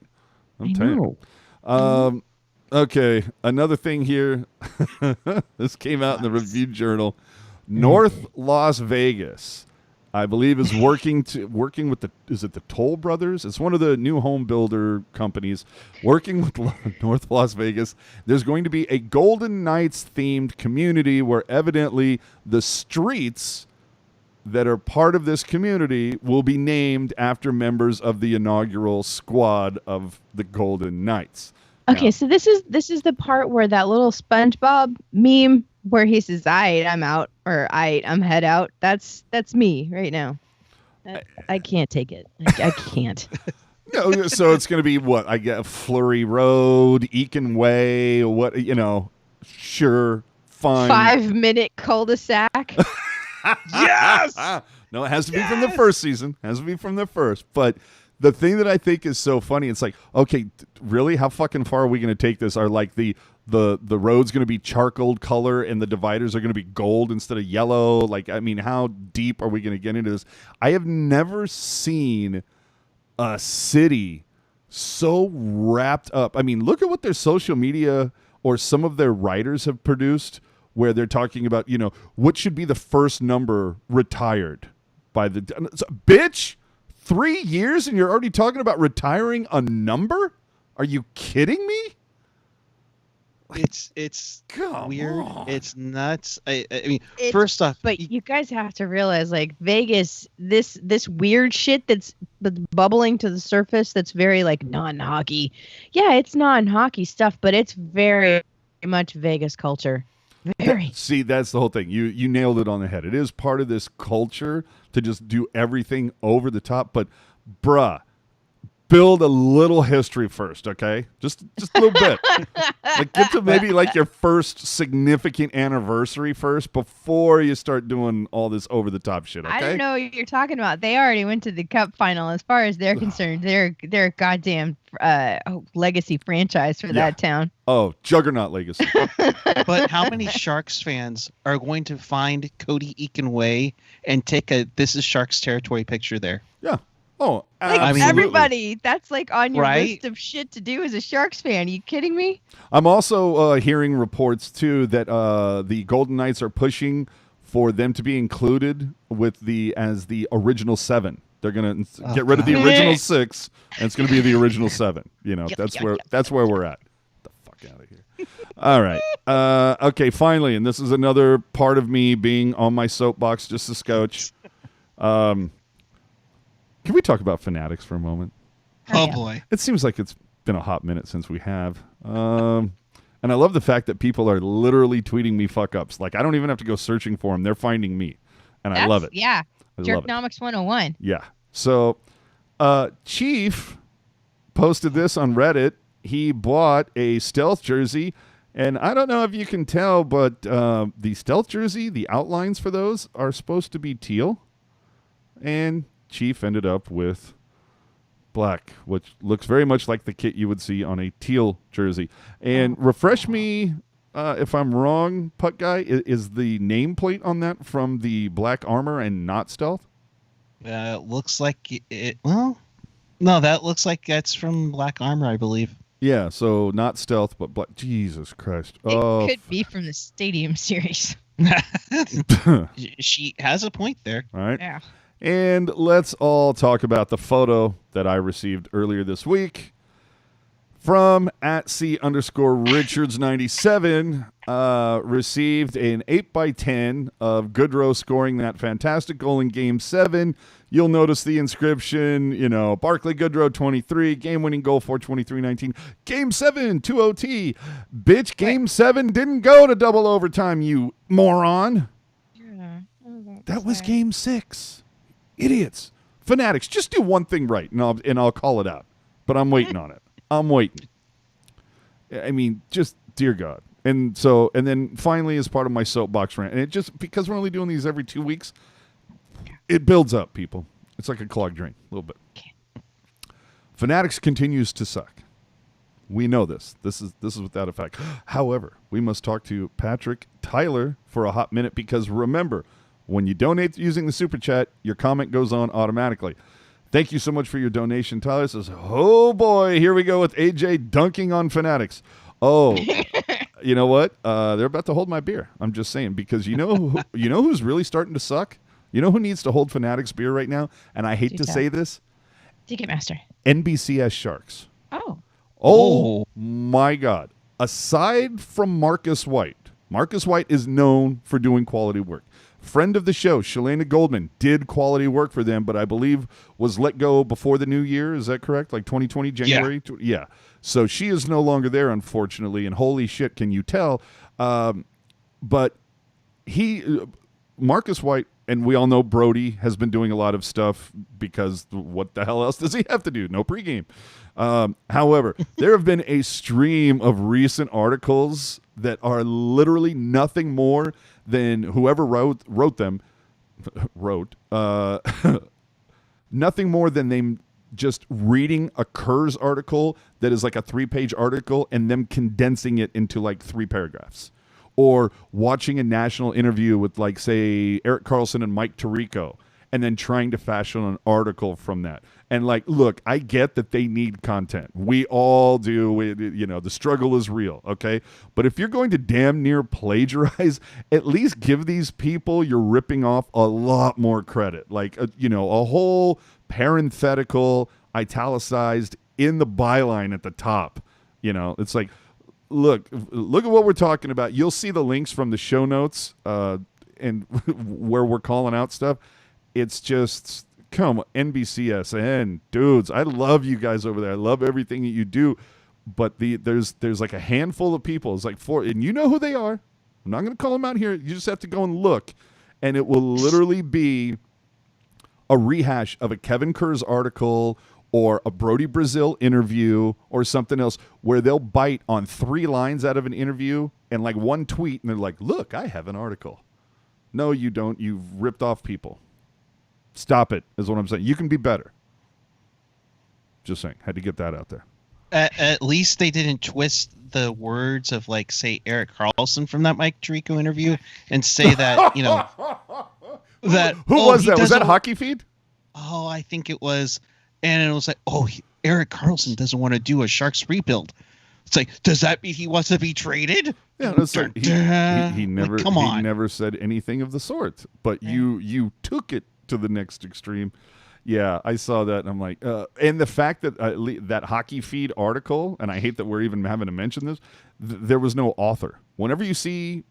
I'm telling you. Okay, another thing here. This came out in the Review Journal. North Las Vegas, I believe, is working with the Toll Brothers? It's one of the new home builder companies working with North Las Vegas. There's going to be a Golden Knights themed community where evidently the streets that are part of this community will be named after members of the inaugural squad of the Golden Knights. Okay, so this is the part where that little SpongeBob meme where he says, "Aight, I'm out," or "Aight, I'm head out." That's me right now. I can't take it. I can't. No, so it's going to be what I get: Fleury Road, Eakin Way, what Sure, fine. 5-minute cul-de-sac. Yes. No, it has to be from the first season. Has to be from the first. But the thing that I think is so funny, it's like, okay, really, how fucking far are we going to take this? Are like the road's going to be charcoal color and the dividers are going to be gold instead of yellow? Like, I mean, how deep are we going to get into this? I have never seen a city so wrapped up. I mean, look at what their social media or some of their writers have produced, where they're talking about, what should be the first number retired by the bitch. 3 years and you're already talking about retiring a number? Are you kidding me? It's Come weird. on. It's nuts. I mean, first off, But you guys have to realize, like, Vegas, this weird shit that's bubbling to the surface that's very, like, non-hockey. Yeah, it's non-hockey stuff, but it's very much Vegas culture. Very. See, that's the whole thing. You nailed it on the head. It is part of this culture to just do everything over the top. But, bruh, build a little history first, okay? Just a little bit. Like, get to maybe like your first significant anniversary first before you start doing all this over the top shit, okay? I don't know what you're talking about. They already went to the Cup final. As far as they're concerned, they're a goddamn legacy franchise for that town. Oh, juggernaut legacy. but how many Sharks fans are going to find Cody Eakin Way and take a "This is Sharks territory" picture there? Yeah. Oh, Like absolutely. everybody, that's like on your Right? list of shit to do as a Sharks fan. Are you kidding me? I'm also hearing reports too that the Golden Knights are pushing for them to be included with as the original 7. They're gonna get rid of the God. original 6, and it's gonna be the original 7. You know, Yep, that's yep, where yep. that's where we're at. Get the fuck out of here. All right. Okay. Finally, and this is another part of me being on my soapbox just a scotch. Can we talk about Fanatics for a moment? Oh yeah. boy. It seems like it's been a hot minute since we have. And I love the fact that people are literally tweeting me fuck ups. Like, I don't even have to go searching for them. They're finding me. And I love it. Yeah. I love it. Jerknomics 101. Yeah. So, Chief posted this on Reddit. He bought a Stealth jersey. And I don't know if you can tell, but the Stealth jersey, the outlines for those are supposed to be teal. And Chief ended up with black, which looks very much like the kit you would see on a teal jersey. And refresh me if I'm wrong, Puck Guy, is the nameplate on that from the black armor and not Stealth? Looks like it. Well, no, that looks like that's from Black Armor, I believe. Yeah, so not Stealth, but black. Jesus Christ. It could be from the Stadium series. She has a point there. All right. Yeah. And let's all talk about the photo that I received earlier this week from @C_Richards97. Received an 8x10 of Goodrow scoring that fantastic goal in Game 7. You'll notice the inscription, Barclay Goodrow 23, game-winning goal for 23-19. Game 7, 2 OT. Bitch, Game 7 didn't go to double overtime, you moron. Yeah. That was Game 6. Idiots. Fanatics, just do one thing right, and I'll call it out. But I'm waiting on it. I'm waiting. I mean, just, dear God. And then finally, as part of my soapbox rant, and it just, because we're only doing these every 2 weeks, it builds up, people. It's like a clogged drain, a little bit. Fanatics continues to suck. We know this. This is without a fact. However, we must talk to Patrick Tyler for a hot minute because remember, when you donate using the Super Chat, your comment goes on automatically. Thank you so much for your donation. Tyler says, oh boy, here we go with AJ dunking on Fanatics. Oh, you know what? They're about to hold my beer. I'm just saying, because you know who's really starting to suck? You know who needs to hold Fanatics beer right now? And I hate to say this. Ticketmaster. NBCS Sharks. Oh. My God. Aside from Marcus White is known for doing quality work. Friend of the show, Shalana Goldman, did quality work for them, but I believe was let go before the new year. Is that correct? Like 2020, January? Yeah. So she is no longer there, unfortunately, and holy shit, can you tell? But Marcus White, and we all know Brody has been doing a lot of stuff because what the hell else does he have to do? No pregame. However, there have been a stream of recent articles that are literally nothing more than whoever wrote them nothing more than them just reading a Kurz article that is like a 3-page article and them condensing it into like 3 paragraphs. Or watching a national interview with, like, say, Erik Karlsson and Mike Tirico, and then trying to fashion an article from that. And, like, look, I get that they need content. We all do. The struggle is real, okay? But if you're going to damn near plagiarize, at least give these people you're ripping off a lot more credit. Like, a whole parenthetical, italicized, in the byline at the top. It's like, Look at what we're talking about. You'll see the links from the show notes and where we're calling out stuff. It's just, come on, NBCSN. Dudes, I love you guys over there. I love everything that you do. But there's like a handful of people. It's like 4, and you know who they are. I'm not going to call them out here. You just have to go and look. And it will literally be a rehash of a Kevin Kurz article or a Brody Brazil interview or something else where they'll bite on 3 lines out of an interview and like 1 tweet, and they're like, look, I have an article. No, you don't. You've ripped off people. Stop it, is what I'm saying. You can be better. Just saying. Had to get that out there. At least they didn't twist the words of, like, say, Erik Karlsson from that Mike Tirico interview and say that, that... Who was that? Was that Hockey Feed? I think it was, and it was like, Erik Karlsson doesn't want to do a Sharks rebuild. It's like, does that mean he wants to be traded? Yeah, that's like, he never come on. He never said anything of the sort. But you took it to the next extreme. Yeah, I saw that, and I'm like, and the fact that that Hockey Feed article, and I hate that we're even having to mention this, there was no author. Whenever you see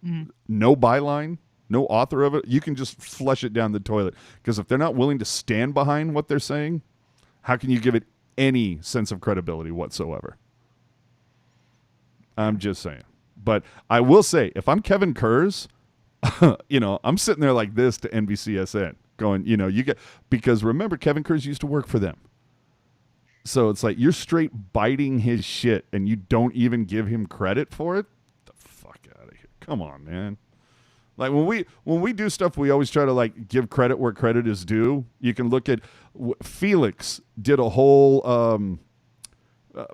no byline, no author of it, you can just flush it down the toilet. Because if they're not willing to stand behind what they're saying, how can you give it any sense of credibility whatsoever? I'm just saying. But I will say, if I'm Kevin Kurz, I'm sitting there like this to NBCSN going, because remember, Kevin Kurz used to work for them. So it's like you're straight biting his shit and you don't even give him credit for it. Get the fuck out of here. Come on, man. Like when we do stuff, we always try to like give credit where credit is due. You can look at Felix did a whole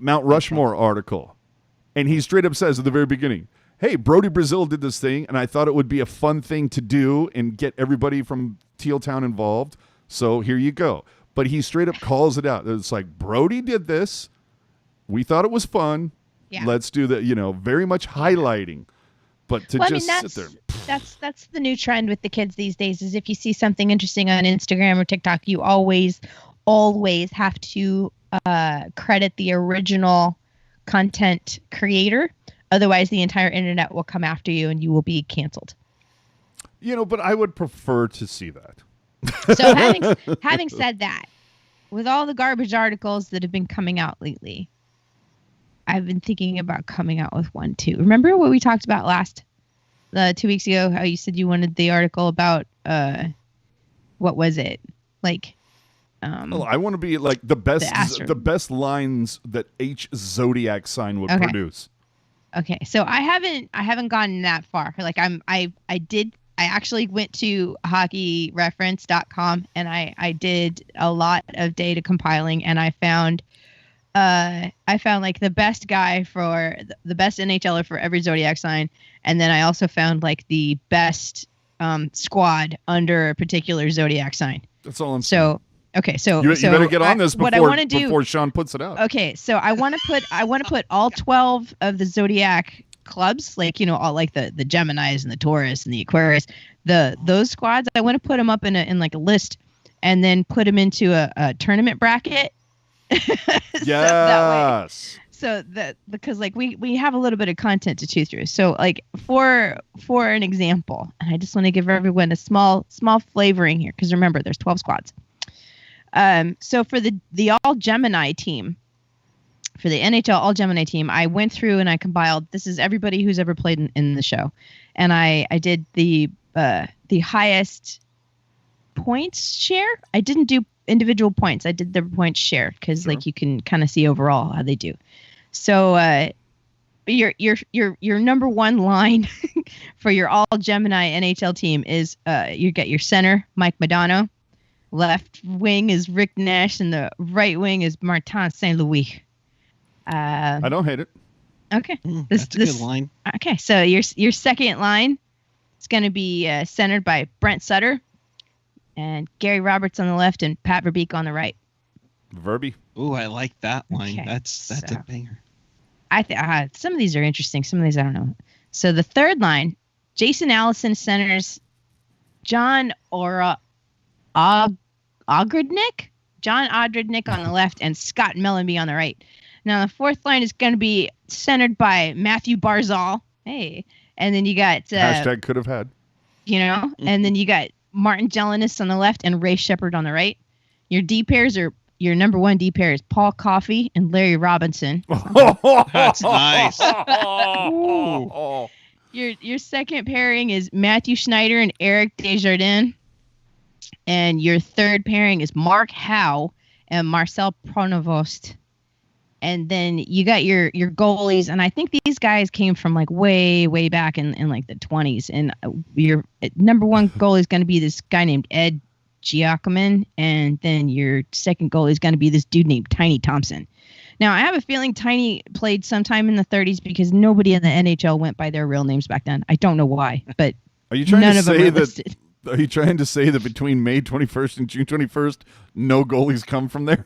Mount Rushmore article. And he straight up says at the very beginning, hey, Brody Brazil did this thing, and I thought it would be a fun thing to do and get everybody from Tealtown involved. So here you go. But he straight up calls it out. It's like, Brody did this. We thought it was fun. Yeah. Let's do that, very much highlighting. But to sit there. That's the new trend with the kids these days is if you see something interesting on Instagram or TikTok, you always have to credit the original content creator. Otherwise, the entire internet will come after you and you will be canceled. But I would prefer to see that. So having said that, with all the garbage articles that have been coming out lately, I've been thinking about coming out with one too. Remember what we talked about 2 weeks ago, how you said you wanted the article about, what was it? Like, I want to be like the best lines that H Zodiac sign would produce. Okay, so I haven't gotten that far. Like I actually went to hockeyreference.com and I did a lot of data compiling and I found like the best guy for the best NHLer for every Zodiac sign, and then I also found like the best squad under a particular Zodiac sign. That's all I'm saying. Okay, so you better get on this before Sean puts it out. Okay, so I want to put all 12 of the Zodiac clubs, like all like the Geminis and the Taurus and the Aquarius, those squads. I want to put them up in like a list, and then put them into a tournament bracket. Yes. So that because like we have a little bit of content to chew through. So like for an example, and I just want to give everyone a small flavoring here because remember there's 12 squads. So for the All Gemini team, for the NHL All Gemini team, I went through and I compiled. This is everybody who's ever played in the show, and I did the highest points share. I didn't do individual points. I did the points share because like you can kind of see overall how they do. So your number one line for your All Gemini NHL team is you get your center Mike Modano. Left wing is Rick Nash, and the right wing is Martin St. Louis. I don't hate it. Okay, that's a good line. Okay, so your second line is going to be centered by Brent Sutter, and Gary Roberts on the left, and Pat Verbeek on the right. Verby. Ooh, I like that line. Okay, that's a banger. I some of these are interesting. Some of these I don't know. So the third line, Jason Allison centers John Ogrodnick on the left, and Scott Mellanby on the right. Now the fourth line is going to be centered by Matthew Barzal. Hey, and then you got hashtag could have had. And then you got Martin Jelinas on the left and Ray Shepard on the right. Your D pairs are your number one D pair is Paul Coffey and Larry Robinson. That's nice. Your second pairing is Matthew Schneider and Eric Desjardins. And your third pairing is Mark Howe and Marcel Pronovost. And then you got your goalies, and I think these guys came from like way back in like the 20s. And your number one goalie is going to be this guy named Ed Giacomin, and then your second goalie is going to be this dude named Tiny Thompson. Now I have a feeling Tiny played sometime in the 30s because nobody in the NHL went by their real names back then. I don't know why, but are you trying to say that Are you trying to say that between May 21st and June 21st, no goalies come from there?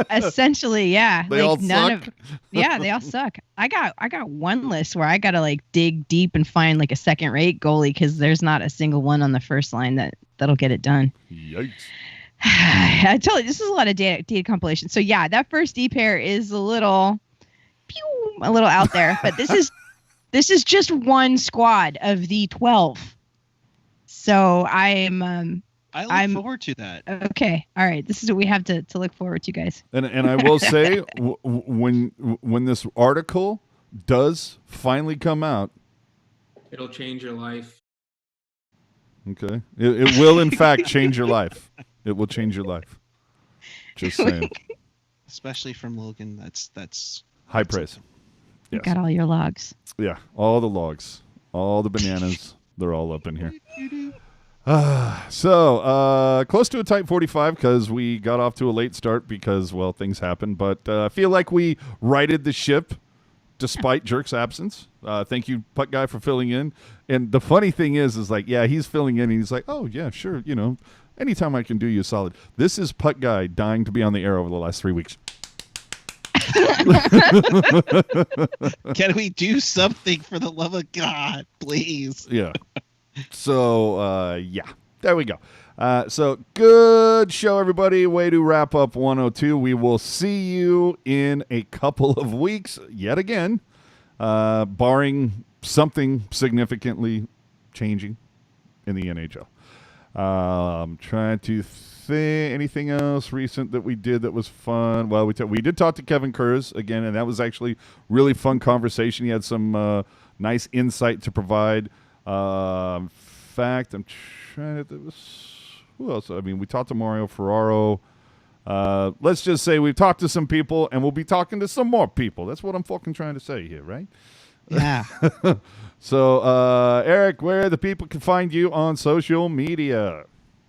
Essentially, yeah. They all suck? Yeah, they all suck. I got one list where I gotta like dig deep and find like a second-rate goalie because there's not a single one on the first line that'll get it done. Yikes. I tell you, this is a lot of data compilation. So yeah, that first D pair is a little out there, but this is just one squad of the 12. So I look forward to that. Okay, all right. This is what we have to look forward to, guys. And I will say, when this article does finally come out, it'll change your life. Okay, it will in fact change your life. It will change your life. Just saying. Especially from Logan, that's high praise. Yes. Got all your logs. Yeah, all the logs, all the bananas. They're all up in here. So close to a tight 45 because we got off to a late start because, well, things happened. But I feel like we righted the ship despite Jerk's absence. Thank you, Puck Guy, for filling in. And the funny thing is like, yeah, he's filling in. And he's like, oh, yeah, sure. Anytime I can do you a solid. This is Puck Guy dying to be on the air over the last 3 weeks. Can we do something for the love of God, please? Yeah. So, yeah, there we go. So good show, everybody. Way to wrap up 102. We will see you in a couple of weeks yet again, barring something significantly changing in the NHL. I'm trying to think anything else recent that we did that was fun. Well, we did talk to Kevin Kurz again, and that was actually really fun conversation. He had some nice insight to provide. In fact, I'm trying to. Who else? I mean, we talked to Mario Ferraro. Let's just say we've talked to some people, and we'll be talking to some more people. That's what I'm fucking trying to say here, right? Yeah. So, Eric, where the people can find you on social media?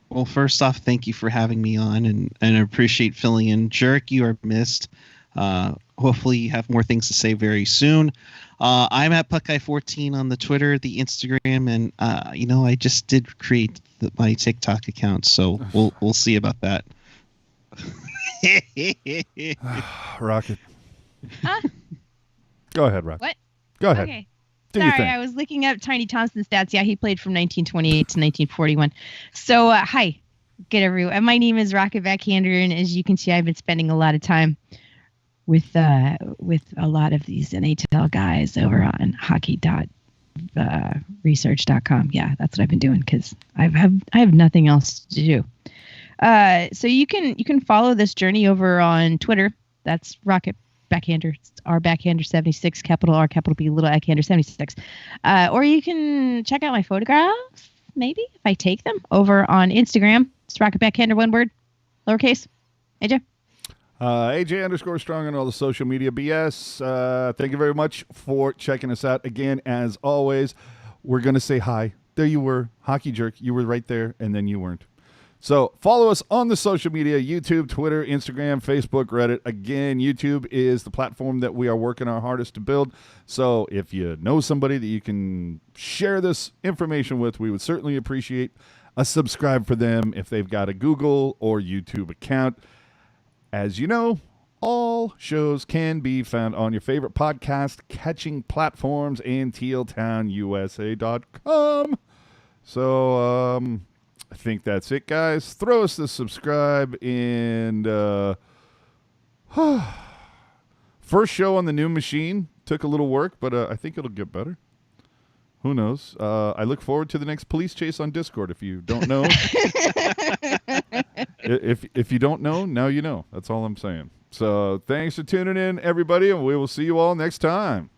Well, first off, thank you for having me on, and I appreciate filling in. Jerk, you are missed. Hopefully you have more things to say very soon. I'm at Puckeye14 on the Twitter, the Instagram, and I just did create my TikTok account, so we'll see about that. Rocket. Huh? Go ahead, Rocket. What? Go ahead. Okay. Do your Sorry, thing. I was looking up Tiny Thompson's stats. Yeah, he played from 1928 to 1941. So, hi. Good everyone. My name is Rocket Backhander, and as you can see, I've been spending a lot of time with a lot of these NHL guys over on hockey.research.com. Yeah, that's what I've been doing because I have nothing else to do. So you can follow this journey over on Twitter. That's Rocket Backhander. It's R Backhander 76, capital R, capital B, little Backhander 76. Or you can check out my photographs, maybe if I take them over on Instagram. It's Rocket Backhander, one word, lowercase. AJ. AJ_strong on all the social media BS. Thank you very much for checking us out. Again, as always, we're going to say hi. There you were, Hockey Jerk. You were right there, and then you weren't. So follow us on the social media, YouTube, Twitter, Instagram, Facebook, Reddit. Again, YouTube is the platform that we are working our hardest to build. So if you know somebody that you can share this information with, we would certainly appreciate a subscribe for them if they've got a Google or YouTube account. As you know, all shows can be found on your favorite podcast catching platforms and tealtownusa.com. So, I think that's it, guys. Throw us the subscribe and first show on the new machine. Took a little work, but I think it'll get better. Who knows? I look forward to the next police chase on Discord. If you don't know, if you don't know, now you know. That's all I'm saying. So thanks for tuning in, everybody, and we will see you all next time.